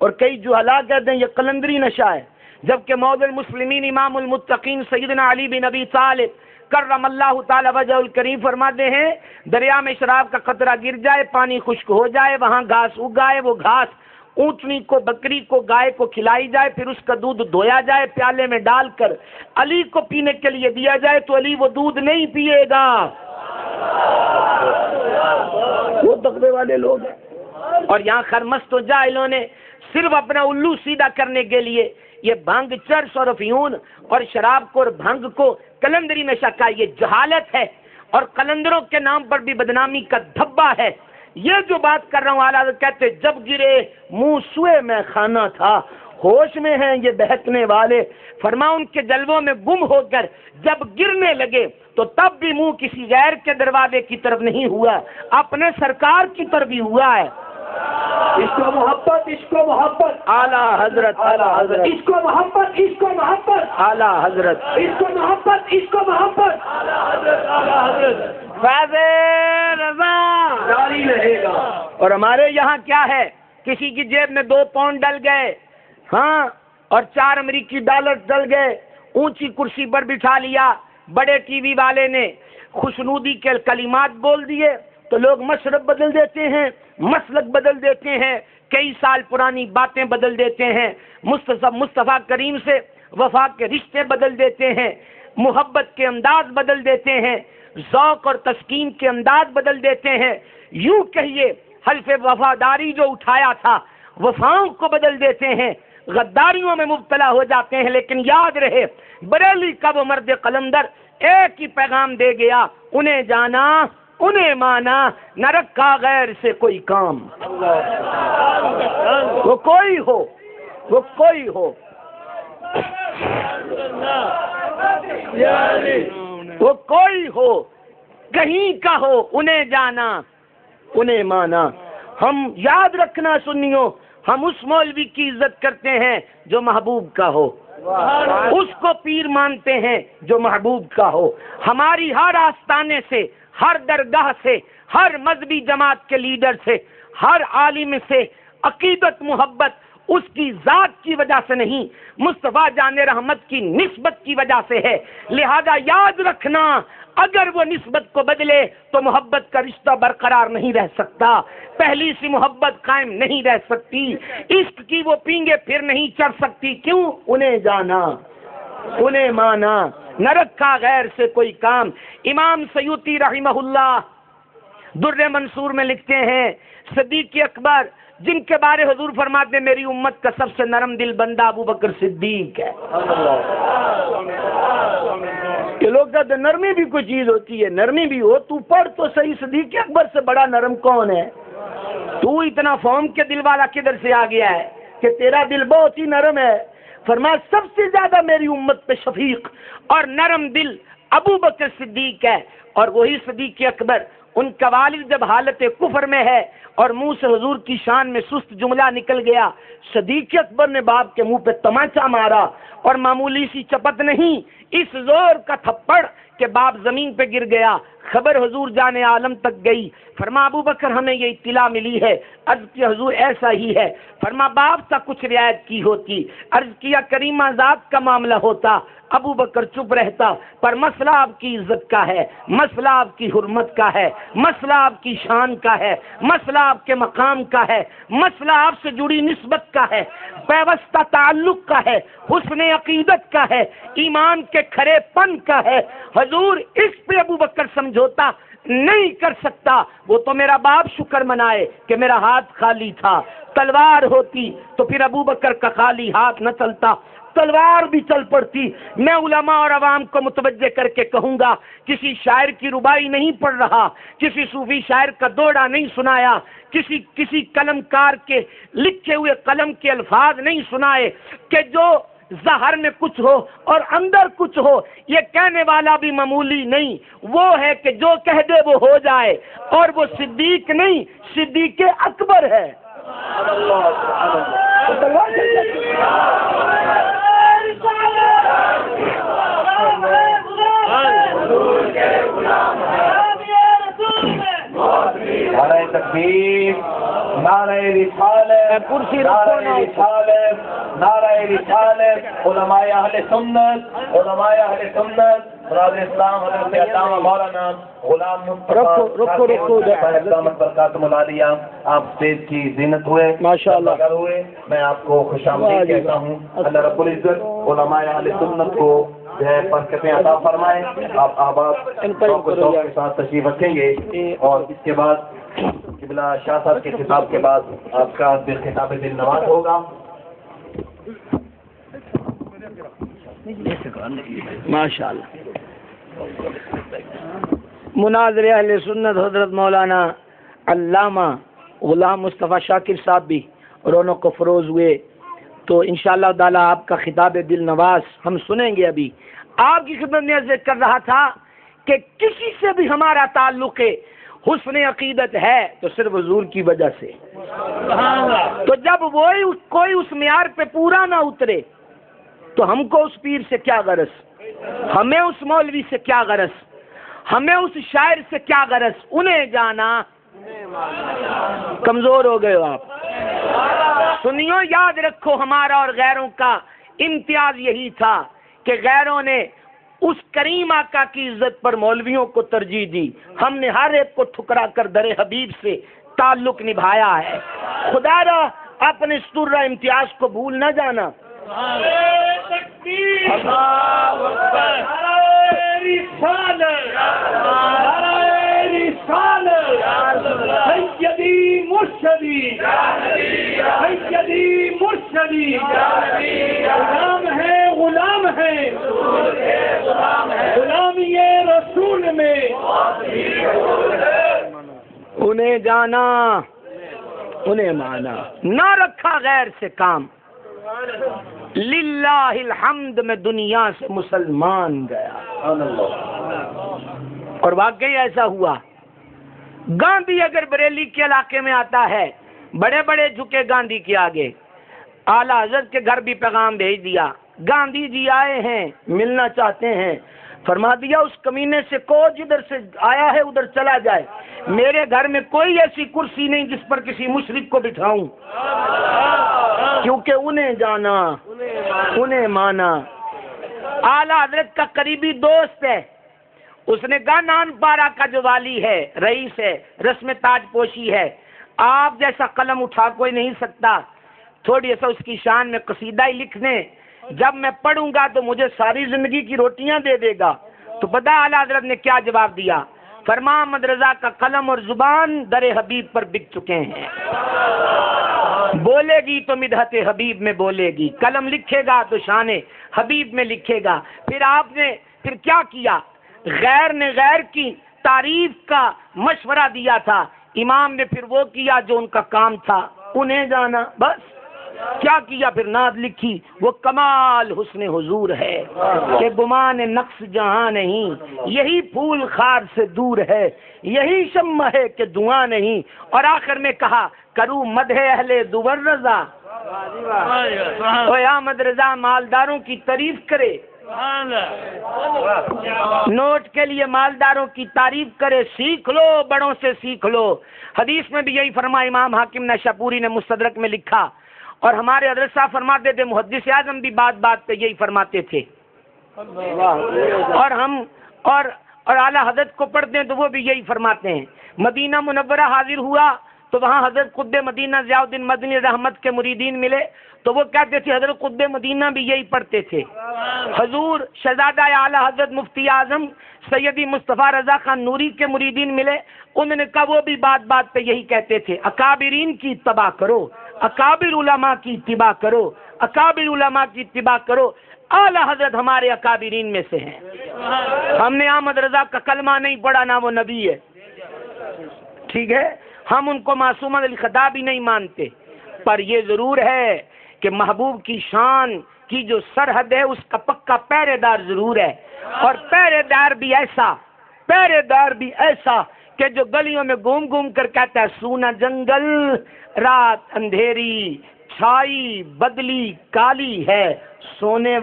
اور کئی جو ہلاک کہتے ہیں یہ قلندری نشہ ہے. جبکہ موضع المسلمین امام المتقین سیدنا علی بن ابی طالب کرم اللہ تعالی وجہ الکریم فرماتے ہیں دریا میں شراب کا قطرہ گر جائے، پانی خشک ہو جائے، وہاں گھاس اگائے، وہ گھاس اونٹنی کو، بکری کو، گائے کو کھلائی جائے، پھر اس کا دودھ دھویا جائے، پیالے میں ڈال کر علی کو پینے کے لیے دیا جائے تو علی وہ دودھ نہیں پیے گا. وہ تقوی والے لوگ ہیں. اور یہاں خرمست و جاہلوں نے صرف اپنا الو سیدھا کرنے کے لیے یہ بھنگ، چرس اور افیون اور شراب کو اور بھنگ کو قلندری نشہ کا، یہ جہالت ہے اور قلندروں کے نام پر بھی بدنامی کا دھبا ہے. یہ جو بات کر رہا ہوں اعلیٰ کہتے جب گرے منہ سوئے میں خانہ تھا، ہوش میں ہیں یہ بہکنے والے. فرما ان کے جلووں میں گم ہو کر جب گرنے لگے تو تب بھی منہ کسی غیر کے دروازے کی طرف نہیں ہوا، اپنے سرکار کی طرف ہی ہوا ہے. عشق و محبت اعلیٰ حضرت عشق و محبت اعلیٰ حضرت عشق و محبت فیض رضا جاری رہے گا. اور ہمارے یہاں کیا ہے، کسی کی جیب میں 2 پاؤنڈ ڈل گئے، ہاں، اور 4 امریکی ڈالر ڈل گئے، اونچی کرسی پر بٹھا لیا، بڑے ٹی وی والے نے خوشنودی کے کلمات بول دیے تو لوگ مشرب بدل دیتے ہیں، مسلک بدل دیتے ہیں، کئی سال پرانی باتیں بدل دیتے ہیں، مصطفیٰ کریم سے وفا کے رشتے بدل دیتے ہیں، محبت کے انداز بدل دیتے ہیں، ذوق اور تسکین کے انداز بدل دیتے ہیں. یوں کہیے حلف وفاداری جو اٹھایا تھا وفاؤں کو بدل دیتے ہیں، غداریوں میں مبتلا ہو جاتے ہیں. لیکن یاد رہے بریلی کا وہ مرد قلندر ایک ہی پیغام دے گیا، انہیں جانا انہیں مانا، نہ رکھا غیر سے کوئی کام. وہ کوئی ہو وہ کوئی ہو، کہیں کا ہو، انہیں جانا انہیں مانا. ہم یاد رکھنا سنیوں، ہم اس مولوی کی عزت کرتے ہیں جو محبوب کا ہو، اس کو پیر مانتے ہیں جو محبوب کا ہو. ہماری ہر آستانے سے، ہر درگاہ سے، ہر مذہبی جماعت کے لیڈر سے، ہر عالم سے عقیدت محبت اس کی ذات کی وجہ سے نہیں، مصطفیٰ جان رحمت کی نسبت کی وجہ سے ہے۔ لہذا یاد رکھنا، اگر وہ نسبت کو بدلے تو محبت کا رشتہ برقرار نہیں رہ سکتا، پہلی سی محبت قائم نہیں رہ سکتی، عشق کی وہ پینگے پھر نہیں چڑھ سکتی۔ کیوں؟ انہیں جانا، انہیں مانا، نہ رکھا غیر سے کوئی کام۔ امام سیوطی رحمہ اللہ در منصور میں لکھتے ہیں، صدیق اکبر جن کے بارے حضور فرماتے ہیں میری امت کا سب سے نرم دل بندہ ابو بکر صدیق ہے۔ کہ لوگ کہتے ہیں نرمی بھی کوئی چیز ہوتی ہے، نرمی بھی ہو، تو پڑھ تو صحیح، صدیق اکبر سے بڑا نرم کون ہے؟ تو اتنا فوم کے دل والا کدھر سے آ گیا ہے کہ تیرا دل بہت ہی نرم ہے؟ فرمایا سب سے زیادہ میری امت پہ شفیق اور نرم دل ابو بکر صدیق ہے، اور وہی صدیق اکبر، ان کا والد جب حالت کفر میں ہے اور منہ سے حضور کی شان میں سست جملہ نکل گیا، صدیق اکبر نے باپ کے منہ پہ تمانچہ مارا، اور معمولی سی چپت نہیں، اس زور کا تھپڑ کہ باپ زمین پہ گر گیا۔ خبر حضور جان عالم تک گئی، فرما ابو بکر ہمیں یہ اطلاع ملی ہے، عرض کیا حضور ایسا ہی ہے، فرما باپ سے کچھ رعایت کی ہوتی، عرض کیا کریمہ ذات کا معاملہ ہوتا، ابو بکر چپ رہتا، پر مسئلہ آپ کی عزت کا ہے، مسئلہ آپ کی حرمت کا ہے، مسئلہ آپ کی شان کا ہے، مسئلہ آپ کے مقام کا ہے، مسئلہ آپ سے جڑی نسبت کا ہے، پیوستہ تعلق کا ہے، حسن عقیدت کا ہے، ایمان کے کھرے پن کا ہے۔ حضور اس پہ ابو بکر سمجھوتا نہیں کر سکتا، وہ تو میرا باپ شکر منائے کہ میرا ہاتھ خالی تھا، تلوار ہوتی تو پھر ابو بکر کا خالی ہاتھ نہ چلتا، تلوار بھی چل پڑتی۔ میں علماء اور عوام کو متوجہ کر کے کہوں گا، کسی شاعر کی ربائی نہیں پڑھ رہا، کسی صوفی شاعر کا دوڑا نہیں سنایا، کسی قلم کار کے لکھے ہوئے قلم کے الفاظ نہیں سنائے کہ جو ظاہر میں کچھ ہو اور اندر کچھ ہو، یہ کہنے والا بھی معمولی نہیں، وہ ہے کہ جو کہہ دے وہ ہو جائے، اور وہ صدیق نہیں، صدیق اکبر ہے۔ نعرہ تکبیر، نعرہ رسالت، نعرہ رسالت، نعرہ رسالت، علماء اہل سنت، علماء اہل سنت، مراد اسلام حضرت علامہ مولانا غلام مصطفیٰ دامت برکاتہ العالیہ، آپ اسٹیج کی زینت ہوئے، ماشاءاللہ ہوئے، میں آپ کو خوش آمدید کہتا ہوں۔ اللہ رب العزت علماء اہل سنت کو جو ہے برکتیں عطا فرمائے۔ آپ احباب شوق کے ساتھ تشریف رکھیں گے، اور اس کے بعد قبلہ شاہ صاحب کے خطاب کے بعد آپ کا خطاب دل نواز ہوگا۔ ماشاءاللہ مناظر اہل سنت حضرت مولانا علامہ غلام مصطفیٰ شاکر صاحب بھی رونق و فروز ہوئے، تو انشاءاللہ تعالی آپ کا خطاب دل نواز ہم سنیں گے۔ ابھی آپ کی خدمت میں ذکر کر رہا تھا کہ کسی سے بھی ہمارا تعلق حسن عقیدت ہے تو صرف حضور کی وجہ سے، تو جب وہی کوئی اس معیار پہ پورا نہ اترے تو ہم کو اس پیر سے کیا غرض، ہمیں اس مولوی سے کیا غرض، ہمیں اس شاعر سے کیا غرض، انہیں جانا۔ کمزور ہو گئے ہو آپ۔ سنیو، یاد رکھو ہمارا اور غیروں کا امتیاز یہی تھا کہ غیروں نے اس کریم آقا کی عزت پر مولویوں کو ترجیح دی، ہم نے ہر ایک کو ٹھکرا کر در حبیب سے تعلق نبھایا ہے۔ خدا را اپنے سرہ امتیاز کو بھول نہ جانا۔ سیدی مرشدی، سیدی مرشدی، غلام ہے، غلام ہے، غلامی رسول میں انہیں جانا، انہیں مانا، نہ رکھا غیر سے کام۔ للہ الحمد میں دنیا سے مسلمان گیا، اور واقعی ایسا ہوا۔ گاندھی اگر بریلی کے علاقے میں آتا ہے، بڑے بڑے جھکے گاندھی کے آگے، اعلیٰ حضرت کے گھر بھی پیغام بھیج دیا، گاندھی جی آئے ہیں، ملنا چاہتے ہیں۔ فرما دیا اس کمینے سے کو جدھر سے آیا ہے ادھر چلا جائے، میرے گھر میں کوئی ایسی کرسی نہیں جس پر کسی مشرک کو بٹھاؤں۔ کیونکہ انہیں جانا انہیں مانا. اعلیٰ حضرت کا قریبی دوست ہے. اس نے کہا نان پارا کا جو والی ہے، رئیس ہے، رسم تاج پوشی ہے، آپ جیسا قلم اٹھا کوئی نہیں سکتا. تھوڑی سا اس کی شان میں قصیدہ ہی لکھ دیں، جب میں پڑھوں گا تو مجھے ساری زندگی کی روٹیاں دے دے گا. تو پتہ اعلیٰ حضرت نے کیا جواب دیا؟ فرمایا احمد رضا کا قلم اور زبان در حبیب پر بک چکے ہیں. بولے گی تو مدحت حبیب میں بولے گی، قلم لکھے گا تو شان حبیب میں لکھے گا. پھر آپ نے پھر کیا کیا؟ غیر نے غیر کی تعریف کا مشورہ دیا تھا، امام نے پھر وہ کیا جو ان کا کام تھا، انہیں جانا. بس کیا کیا؟ پھر نعت لکھی. وہ کمال حسن حضور ہے کہ گمان نقص جہاں نہیں، یہی پھول خار سے دور ہے، یہی شمع ہے کہ دعا نہیں. اور آخر میں کہا کروں مدح اہل دوبر رضا. اوے احمد رضا مالداروں کی تعریف کرے، نوٹ کے لیے مالداروں کی تعریف کرے. سیکھ لو، بڑوں سے سیکھ لو. حدیث میں بھی یہی فرمایا. امام حاکم نشاپوری نے مستدرک میں لکھا، اور ہمارے حضرت صاحب فرماتے تھے، محدث اعظم بھی بات بات پہ یہی فرماتے تھے، اور ہم اور اعلیٰ حضرت کو پڑھتے ہیں تو وہ بھی یہی فرماتے ہیں. مدینہ منورہ حاضر ہوا تو وہاں حضرت قطب مدینہ ضیاء الدین مدنی رحمت کے مریدین ملے تو وہ کہتے تھے حضرت قطب مدینہ بھی یہی پڑھتے تھے. حضور شہزادہ اعلیٰ حضرت مفتی اعظم سیدی مصطفیٰ رضا خان نوری کے مریدین ملے، انہوں نے کہا وہ بھی بات بات پہ یہی کہتے تھے، اکابرین کی اتباع کرو، اکابر علماء کی اتباع کرو، اکابر علماء کی اتباع کرو. اعلیٰ حضرت ہمارے اکابرین میں سے ہیں. ہم نے احمد رضا کا کلمہ نہیں پڑھا، نہ وہ نبی ہے، ٹھیک ہے، ہم ان کو معصوم الخطا بھی نہیں مانتے، پر یہ ضرور ہے کہ محبوب کی شان کی جو سرحد ہے اس کا پکا پہرے دار ضرور ہے. اور پہرے دار بھی ایسا کہ جو گلیوں میں گھوم گھوم کر کہتا ہے سونا جنگل رات اندھیری چھائی بدلی کالی ہے، سونے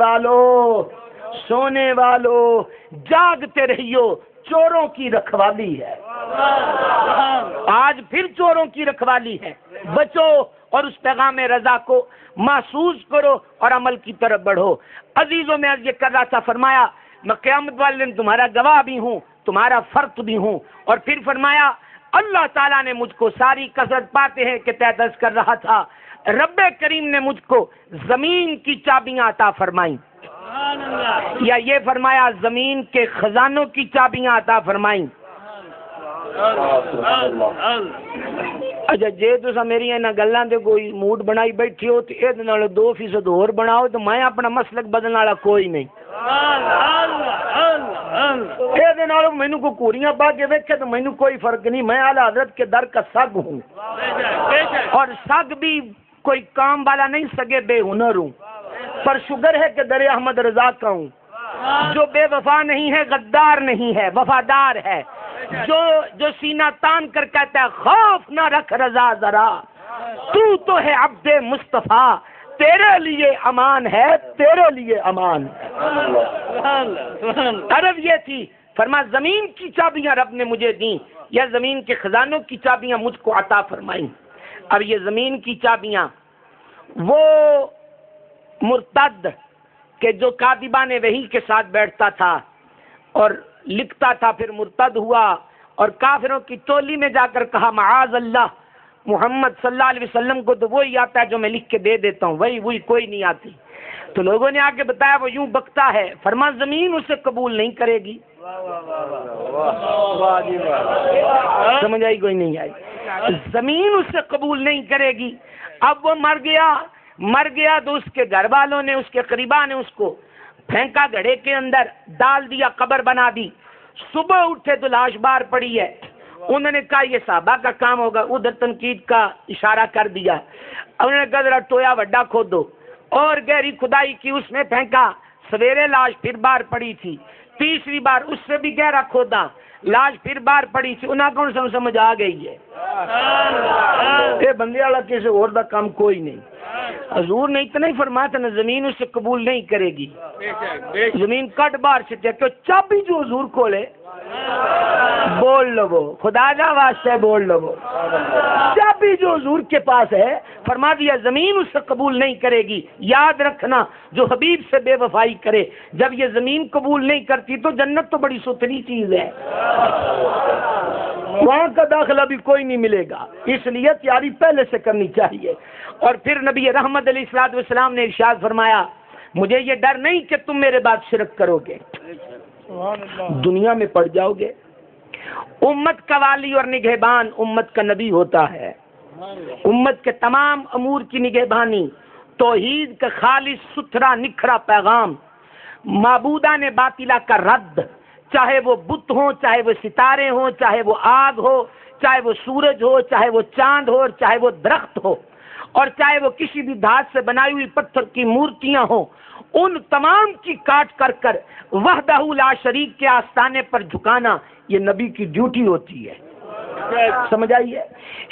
والو جاگتے رہیو چوروں کی رکھوالی ہے. آج پھر چوروں کی رکھوالی ہے، بچو اور اس پیغام رضا کو محسوس کرو اور عمل کی طرف بڑھو. عزیزوں میں عرض یہ کر رہا تھا، فرمایا میں قیامت والے دن تمہارا گواہ بھی ہوں، تمہارا فرق بھی ہوں. اور پھر فرمایا اللہ تعالیٰ نے مجھ کو ساری کثرت پاتے ہیں کہ تحدث کر رہا تھا، رب کریم نے مجھ کو زمین کی چابیاں عطا فرمائیں، یا یہ فرمایا زمین کے خزانوں کی چابیاں عطا فرمائیں. اچھا جے تسا میری انہاں گلاں دے کوئی موڈ بنائی بیٹھی ہو تے اے نال 2% ہور بناؤ تو میں اپنا مسلک بدلن والا کوئی نہیں. اے دے نال مینوں کو کوریاں پا کے ویکھے تو مینوں کوئی فرق نہیں، میں اعلیٰ حضرت کے در کا سگ ہوں، اور سگ بھی کوئی کام والا نہیں، سگے بے ہنر ہوں. پر شکر ہے کہ در احمد رضا کا ہوں، جو بے وفا نہیں ہے، غدار نہیں ہے، وفادار ہے، جو سینہ تان کر کہتا ہے خوف نہ رکھ رضا ذرا، تو ہے عبد مصطفیٰ، تیرے لیے امان ہے، تیرے لیے امان ہے. عرض یہ تھی، فرما زمین کی چابیاں رب نے مجھے دیں، یا زمین کے خزانوں کی چابیاں مجھ کو عطا فرمائیں. اب یہ زمین کی چابیاں وہ مرتد کہ جو کاتبان وحی کے ساتھ بیٹھتا تھا اور لکھتا تھا، پھر مرتد ہوا اور کافروں کی ٹولی میں جا کر کہا معاذ اللہ، محمد صلی اللہ علیہ وسلم کو تو وہی آتا ہے جو میں لکھ کے دے دیتا ہوں، وہی کوئی نہیں آتی. تو لوگوں نے آ کے بتایا وہ یوں بکتا ہے. فرما زمین اسے قبول نہیں کرے گی. سمجھ آئی کوئی نہیں آئی؟ زمین اسے قبول نہیں کرے گی. اب وہ مر گیا تو اس کے گھر والوں نے، اس کے قریبا نے اس کو پھینکا گھڑے کے اندر، ڈال دیا، قبر بنا دی. صبح اٹھے تو لاش باہر پڑی ہے. انہوں نے کہا یہ صحابہ کا کام ہوگا، ادھر تنقید کا اشارہ کر دیا. انہوں نے کہا ذرا ٹویا وڈا کھودو، اور گہری کھدائی کی، اس میں پھینکا. سویرے لاش پھر باہر پڑی تھی. تیسری بار اس سے بھی گہرا کھودا، لاش پھر باہر پڑی تھی. انہاں کون سمجھ آ گئی ہے، یہ بندے والا کسی اور دا کام کوئی نہیں. حضور نے اتنا ہی فرمایا تھا نا، زمین اسے قبول نہیں کرے گی، بے شک بے شک زمین کٹ باہر سے کہ چابی جو حضور کھولے بول لو، وہ خدا کا واسطہ بول لو، وہ چابی جو حضور کے پاس ہے، فرما دیا زمین اس سے قبول نہیں کرے گی۔ یاد رکھنا جو حبیب سے بے وفائی کرے، جب یہ زمین قبول نہیں کرتی تو جنت تو بڑی ستھری چیز ہے، وہاں کا داخلہ بھی کوئی نہیں ملے گا، اس لیے تیاری پہلے سے کرنی چاہیے۔ اور پھر نبی رحمت علیہ الصلوۃ والسلام نے ارشاد فرمایا مجھے یہ ڈر نہیں کہ تم میرے بعد شرک کرو گے، دنیا میں پڑ جاؤ گے۔ امت کا والی اور نگہبان امت کا نبی ہوتا ہے، امت کے تمام امور کی نگہبانی، توحید کا خالص ستھرا نکھرا پیغام، معبودان باطلہ کا رد، چاہے وہ بت ہوں، چاہے وہ ستارے ہوں، چاہے وہ آگ ہو، چاہے وہ سورج ہو، چاہے وہ چاند ہو، اور چاہے وہ درخت ہو، اور چاہے وہ کسی بھی دھات سے بنائی ہوئی پتھر کی مورتیاں ہوں، ان تمام کی کاٹ کر وحدہ لا شریک کے آستانے پر جھکانا یہ نبی کی ڈیوٹی ہوتی ہے۔ سمجھ آئیے؟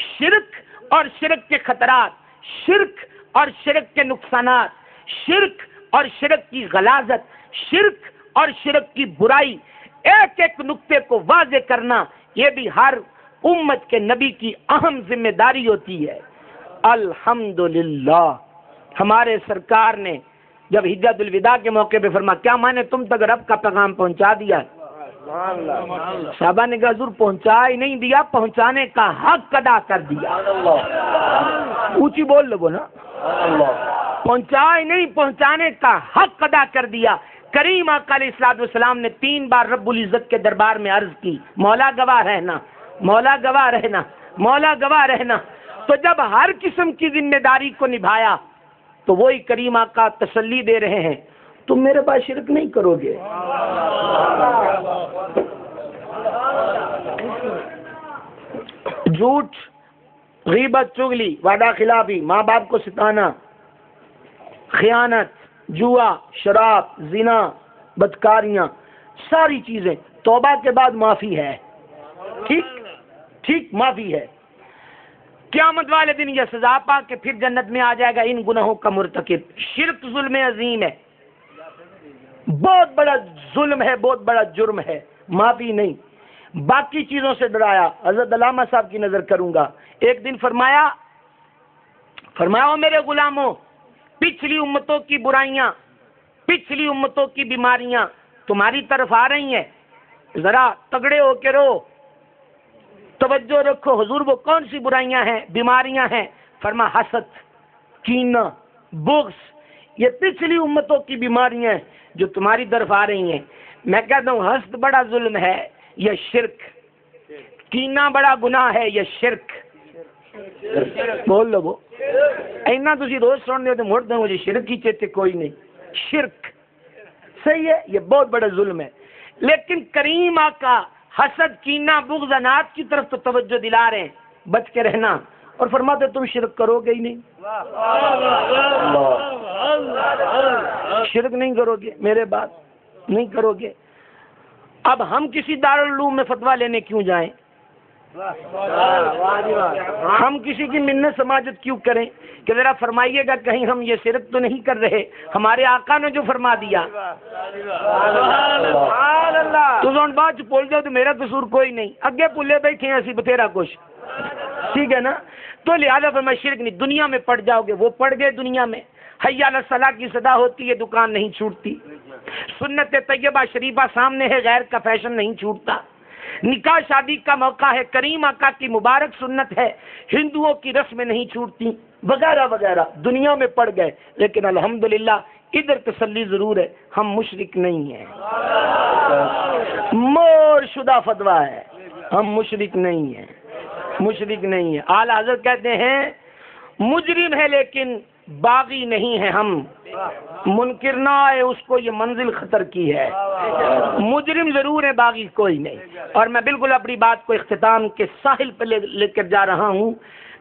شرک اور شرک کے خطرات، شرک اور شرک کے نقصانات، شرک اور شرک کی غلاظت، شرک اور شرک کی برائی، ایک ایک نقطے کو واضح کرنا یہ بھی ہر امت کے نبی کی اہم ذمہ داری ہوتی ہے۔ الحمدللہ ہمارے سرکار نے جب حجۃ الوداع کے موقع پہ فرما کیا میں نے تم تک رب کا پیغام پہنچا دیا؟ صحابہ نے کہا حضور پہنچا ہی نہیں دیا، پہنچانے کا حق ادا کر دیا۔ اونچی بول لو نا، پہنچا ہی نہیں، پہنچانے کا حق ادا کر دیا۔ کریم آقا علیہ الصلوۃ والسلام نے 3 بار رب العزت کے دربار میں عرض کی مولا گواہ رہنا، مولا گواہ رہنا، مولا گواہ رہنا۔ تو جب ہر قسم کی ذمہ داری کو نبھایا تو وہی کریم آقا تسلی دے رہے ہیں تم میرے پاس شرک نہیں کرو گے۔ جھوٹ، غیبت، چغلی، وعدہ خلافی، ماں باپ کو ستانا، خیانت، جوا، شراب، زنا، بدکاریاں، ساری چیزیں توبہ کے بعد معافی ہے، ٹھیک ٹھیک معافی ہے۔ قیامت والے دن یہ سزا پا کے پھر جنت میں آ جائے گا ان گناہوں کا مرتکب۔ شرک ظلم عظیم ہے، بہت بڑا ظلم ہے، بہت بڑا جرم ہے، معافی نہیں۔ باقی چیزوں سے ڈرایا، حضرت علامہ صاحب کی نظر کروں گا، ایک دن فرمایا او میرے غلاموں، پچھلی امتوں کی برائیاں، پچھلی امتوں کی بیماریاں تمہاری طرف آ رہی ہیں، ذرا تگڑے ہو کے رو، توجہ رکھو۔ حضور وہ کون سی برائیاں ہیں، بیماریاں ہیں؟ فرما حسد، کینہ، بغض، یہ پچھلی امتوں کی بیماریاں ہیں جو تمہاری طرف آ رہی ہیں۔ میں کہتا ہوں حسد بڑا ظلم ہے یا شرک؟ کینہ بڑا گناہ ہے یا شرک؟ بول لو، اینا تسی روز سننے تو مڑ دیں مجھے شرک کی چیتے کوئی نہیں، شرک صحیح ہے، یہ بہت بڑا ظلم ہے۔ لیکن کریم آقا حسد، کینہ، بغض، انات کی طرف تو توجہ دلا رہے ہیں، بچ کے رہنا، اور فرماتے تم شرک کرو گے ہی نہیں، شرک نہیں کرو گے، میرے بات نہیں کرو گے۔ اب ہم کسی دارالعلوم میں فتویٰ لینے کیوں جائیں؟ ہم کسی کی منت سماجت کیوں کریں کہ ذرا فرمائیے گا کہیں ہم یہ شرک تو نہیں کر رہے؟ ہمارے آقا نے جو فرما دیا تو زون بات بول جاؤ تو میرا قصور کوئی نہیں، اگے پلے بیٹھے ہیں اسی بتیرا کچھ، ٹھیک ہے نا؟ تو لہٰذا فرمایا شرک نہیں، دنیا میں پڑ جاؤ گے، وہ پڑ گئے دنیا میں، حی علی الصلاۃ کی صدا ہوتی ہے دکان نہیں چھوٹتی، سنت طیبہ شریفہ سامنے ہے غیر کا فیشن نہیں چھوٹتا، نکاح شادی کا موقع ہے کریم آقا کی مبارک سنت ہے ہندوؤں کی رسمیں نہیں چھوٹتی، وغیرہ وغیرہ، دنیا میں پڑ گئے۔ لیکن الحمدللہ ادھر تسلی ضرور ہے، ہم مشرک نہیں ہیں، مور شدہ فتویٰ ہے، ہم مشرک نہیں ہیں، مشرک نہیں ہیں۔ اعلیٰ حضرت کہتے ہیں مجرم ہے لیکن باغی نہیں ہے ہم، منکر نہ آئے اس کو یہ منزل خطر کی ہے، مجرم ضرور ہے باغی کوئی نہیں۔ اور میں بالکل اپنی بات کو اختتام کے ساحل پہ لے کر جا رہا ہوں۔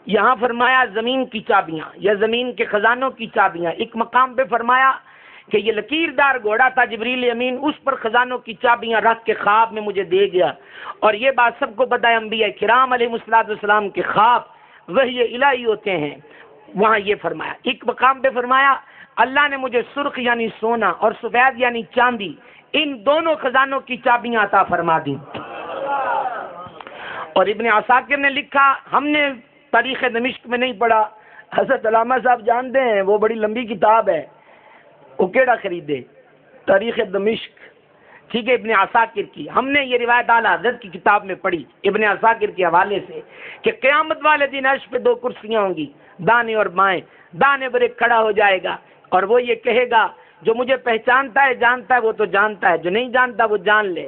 یہاں فرمایا زمین کی چابیاں یا زمین کے خزانوں کی چابیاں، ایک مقام پہ فرمایا کہ یہ لکیردار گھوڑا تھا جبریل امین، اس پر خزانوں کی چابیاں رکھ کے خواب میں مجھے دے گیا، اور یہ بات سب کو پتہ ہے انبیاء کرام علیہ الصلوۃ والسلام کے خواب وحی الہی ہوتے ہیں، وہاں یہ فرمایا، ایک مقام پہ فرمایا اللہ نے مجھے سرخ یعنی سونا اور سفید یعنی چاندی، ان دونوں خزانوں کی چابیاں عطا فرما دی۔ اور ابن عساکر نے لکھا، ہم نے تاریخ دمشق میں نہیں پڑھا، حضرت علامہ صاحب جانتے ہیں، وہ بڑی لمبی کتاب ہے، وہ کیڑا خریدے، تاریخ دمشق، ٹھیک ہے، ابن عساکر کی۔ ہم نے یہ روایت اعلیٰ حضرت کی کتاب میں پڑھی ابن عساکر کے حوالے سے کہ قیامت والے دن عرش پہ 2 کرسیاں ہوں گی، دانے اور بائیں، دانے پر ایک کھڑا ہو جائے گا اور وہ یہ کہے گا جو مجھے پہچانتا ہے جانتا ہے وہ تو جانتا ہے، جو نہیں جانتا وہ جان لے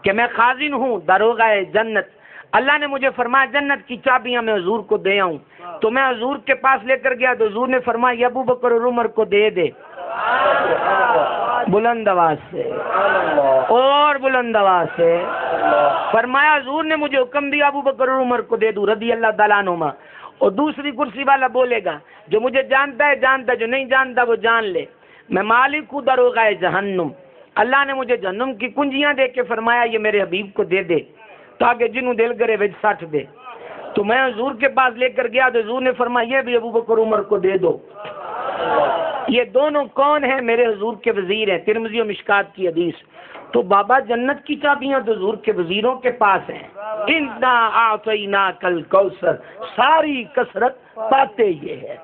کہ میں خازن ہوں، داروغہ جنت۔ اللہ نے مجھے فرمایا جنت کی چابیاں میں حضور کو دے آؤں، تو میں حضور کے پاس لے کر گیا تو حضور نے فرمایا یہ ابو بکر اور عمر کو دے دے، بلند آواز سے اور بلند آواز سے فرمایا حضور نے مجھے حکم دیا ابو بکر اور عمر کو دے دوں رضی اللہ تعالیٰ عنہما۔ اور دوسری کرسی والا بولے گا جو مجھے جانتا ہے جانتا ہے، جو نہیں جانتا وہ جان لے، میں مالک ہوں داروغہ جہنم۔ اللہ نے مجھے جہنم کی کنجیاں دے کے فرمایا یہ میرے حبیب کو دے دے تاکہ جنوں دل کرے وچ سٹ دے۔ تو میں حضور کے پاس لے کر گیا تو حضور نے فرمایا یہ بھی ابو بکر عمر کو دے دو۔ یہ دونوں کون ہیں؟ میرے حضور کے وزیر ہیں، ترمذی و مشکات کی حدیث۔ تو بابا جنت کی چابیاں تو حضور کے وزیروں کے پاس ہیں۔ انا اعطیناک الکوثر، ساری کثرت پاتے یہ ہے۔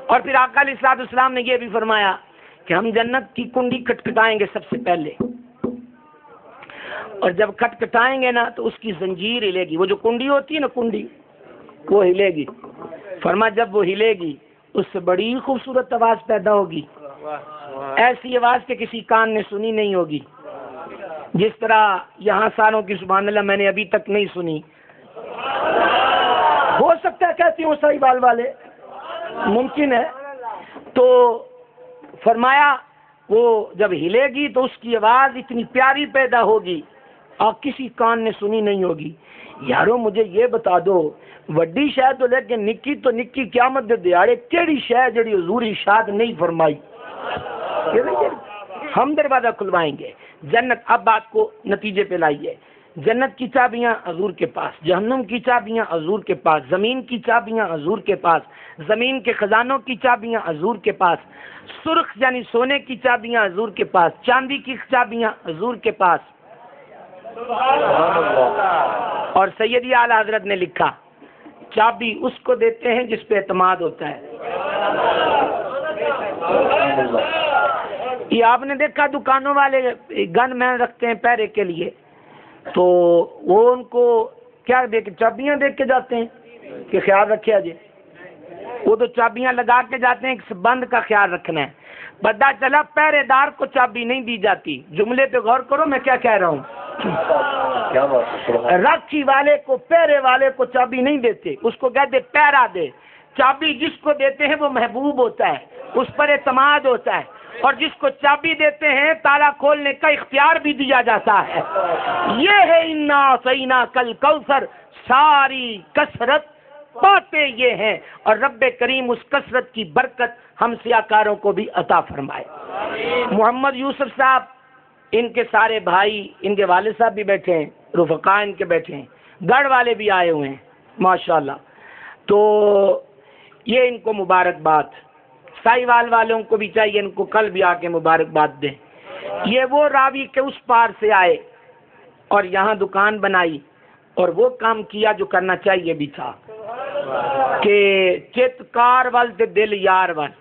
اور پھر آقا علیہ الصلوۃ والسلام نے یہ بھی فرمایا کہ ہم جنت کی کنڈی کھٹکھٹائیں گے سب سے پہلے، اور جب کھٹکھٹائیں گے نا تو اس کی زنجیر ہلے گی، وہ جو کنڈی ہوتی ہے نا کنڈی، وہ ہلے گی۔ فرما جب وہ ہلے گی اس سے بڑی خوبصورت آواز پیدا ہوگی، ایسی آواز کہ کسی کان نے سنی نہیں ہوگی، جس طرح یہاں سالوں کی سبحان اللہ میں نے ابھی تک نہیں سنی۔ ہو سکتا ہے کہتی ہوں صحیح بال والے، ممکن ہے۔ تو فرمایا وہ جب ہلے گی تو اس کی آواز اتنی پیاری پیدا ہوگی اور کسی کان نے سنی نہیں ہوگی۔ یارو مجھے یہ بتا دو وڈی شے تو لیکن نکی تو نکی قیامت دے دیاڑے کیڑی شے جڑی حضور ارشاد نہیں فرمائی؟ ہم دروازہ کھلوائیں گے جنت۔ اب بات کو نتیجے پہ لائیے، جنت کی چابیاں حضور کے پاس، جہنم کی چابیاں حضور کے پاس، زمین کی چابیاں حضور کے پاس، زمین کے خزانوں کی چابیاں حضور کے پاس، سرخ یعنی سونے کی چابیاں حضور کے پاس، چاندی کی چابیاں حضور کے پاس۔ اور سیدی اعلیٰ حضرت نے لکھا چابی اس کو دیتے ہیں جس پہ اعتماد ہوتا ہے۔ یہ آپ نے دیکھا دکانوں والے گن مین رکھتے ہیں پہرے کے لیے، تو وہ ان کو کیا دے کے چابیاں دے کے جاتے ہیں کہ خیال رکھے جی، وہ تو چابیاں لگا کے جاتے ہیں کہ بند کا خیال رکھنا ہے۔ پتہ چلا پہرے دار کو چابی نہیں دی جاتی۔ جملے پہ غور کرو میں کیا کہہ رہا ہوں۔ راکھی والے کو پہرے والے کو چابی نہیں دیتے، اس کو کہتے پہرا دے۔ چابی جس کو دیتے ہیں وہ محبوب ہوتا ہے، اس پر اعتماد ہوتا ہے، اور جس کو چابی دیتے ہیں تالا کھولنے کا اختیار بھی دیا جاتا ہے۔ یہ ہے انا اعطیناک الکوثر، ساری کثرت پاتے یہ ہیں، اور رب کریم اس کثرت کی برکت ہم سیاکاروں کو بھی عطا فرمائے۔ محمد یوسف صاحب، ان کے سارے بھائی، ان کے والد صاحب بھی بیٹھے ہیں، رفقا ان کے بیٹھے ہیں، گڑھ والے بھی آئے ہوئے ہیں ماشاءاللہ۔ تو یہ ان کو مبارکباد، سائیوال والوں کو بھی چاہیے ان کو کل بھی آ کے مبارکباد دیں۔ یہ وہ راوی کے اس پار سے آئے اور یہاں دکان بنائی اور وہ کام کیا جو کرنا چاہیے بھی تھا کہ چتکار وال تے دل یار وال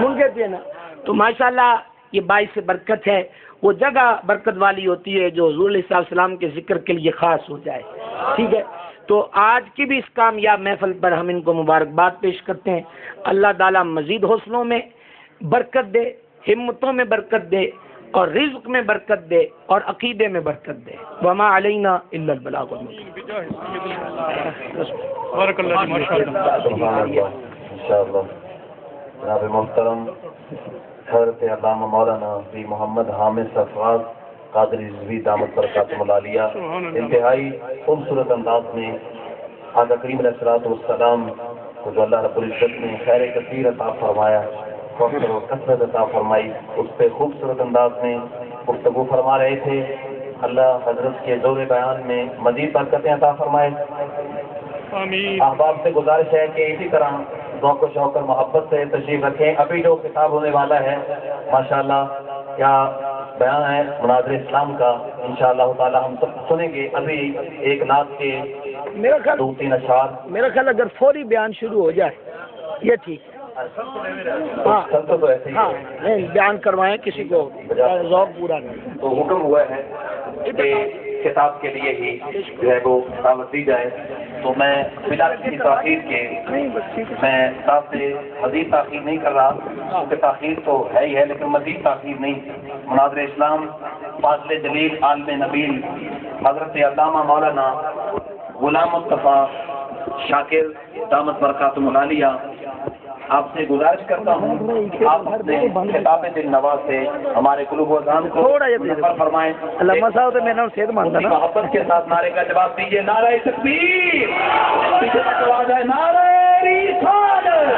منگے تھے نا۔ تو ماشاءاللہ یہ باعث برکت ہے، وہ جگہ برکت والی ہوتی ہے جو حضور علیہ السلام کے ذکر کے لیے خاص ہو جائے، ٹھیک ہے۔ تو آج کی بھی اس کامیاب محفل پر ہم ان کو مبارکباد پیش کرتے ہیں۔ اللہ تعالیٰ مزید حوصلوں میں برکت دے، ہمتوں میں برکت دے، اور رزق میں برکت دے، اور عقیدے میں برکت دے۔ وما علینا الا البلاغ المبین۔ بارک اللہ جی، ماشاءاللہ۔ انشاءاللہ جناب محترم حضرت علامہ مولانا بی محمد حامد صفوات قادری رضوی دامت برکاتہ العالیہ انتہائی خوبصورت انداز میں آقا کریم علیہ الصلوۃ والسلام کو جو اللہ رب العزت نے خیر کثیر عطا فرمایا، فخر و کثرت عطا فرمائی، اس پہ خوبصورت انداز میں گفتگو فرما رہے تھے۔ اللہ حضرت کے زور بیان میں مزید برکتیں عطا فرمائے۔ آمین. احباب سے گزارش ہے کہ اسی طرح ذوق و شوق اور محبت سے تشریف رکھیں. ابھی جو خطاب ہونے والا ہے ماشاءاللہ کیا بیان ہے مناظر اسلام کا، انشاءاللہ تعالی ہم سب سنیں گے. ابھی ایک نعت کے میرا خیال 2-3 اشعار میرا خیال اگر فوری بیان شروع ہو جائے یہ ٹھیک. ہاں چلتا تو ایسے ہی ہاں ہے. نہیں بیان کروائیں کسی کو ذوق پورا نہیں. تو حکم ہوا ہے کہ کتاب کے لیے ہی جو ہے وہ دعوت دی جائے. تو میں بلا کسی تاخیر کے میں صاحب سے مزید تاخیر نہیں کر رہا، کیونکہ تاخیر تو ہے ہی ہے لیکن مزید تاخیر نہیں. مناظر اسلام فاضل جلیل عالم نبیل حضرت علامہ مولانا غلام مصطفیٰ شاکر دامت برکاتہم العالیہ، آپ سے گزارش کرتا ہوں آپ اپنے خطاب دل نواز سے ہمارے قلوب و اذہان کو تھوڑا یہ منور فرمائیں. علامہ صاحب تو میں نے صحت مانتا نا. محبت کے ساتھ نعرے کا جواب دیجیے. نعرہ تکبیر، پیچھے تک آواز ہے. نعرہ رسالت،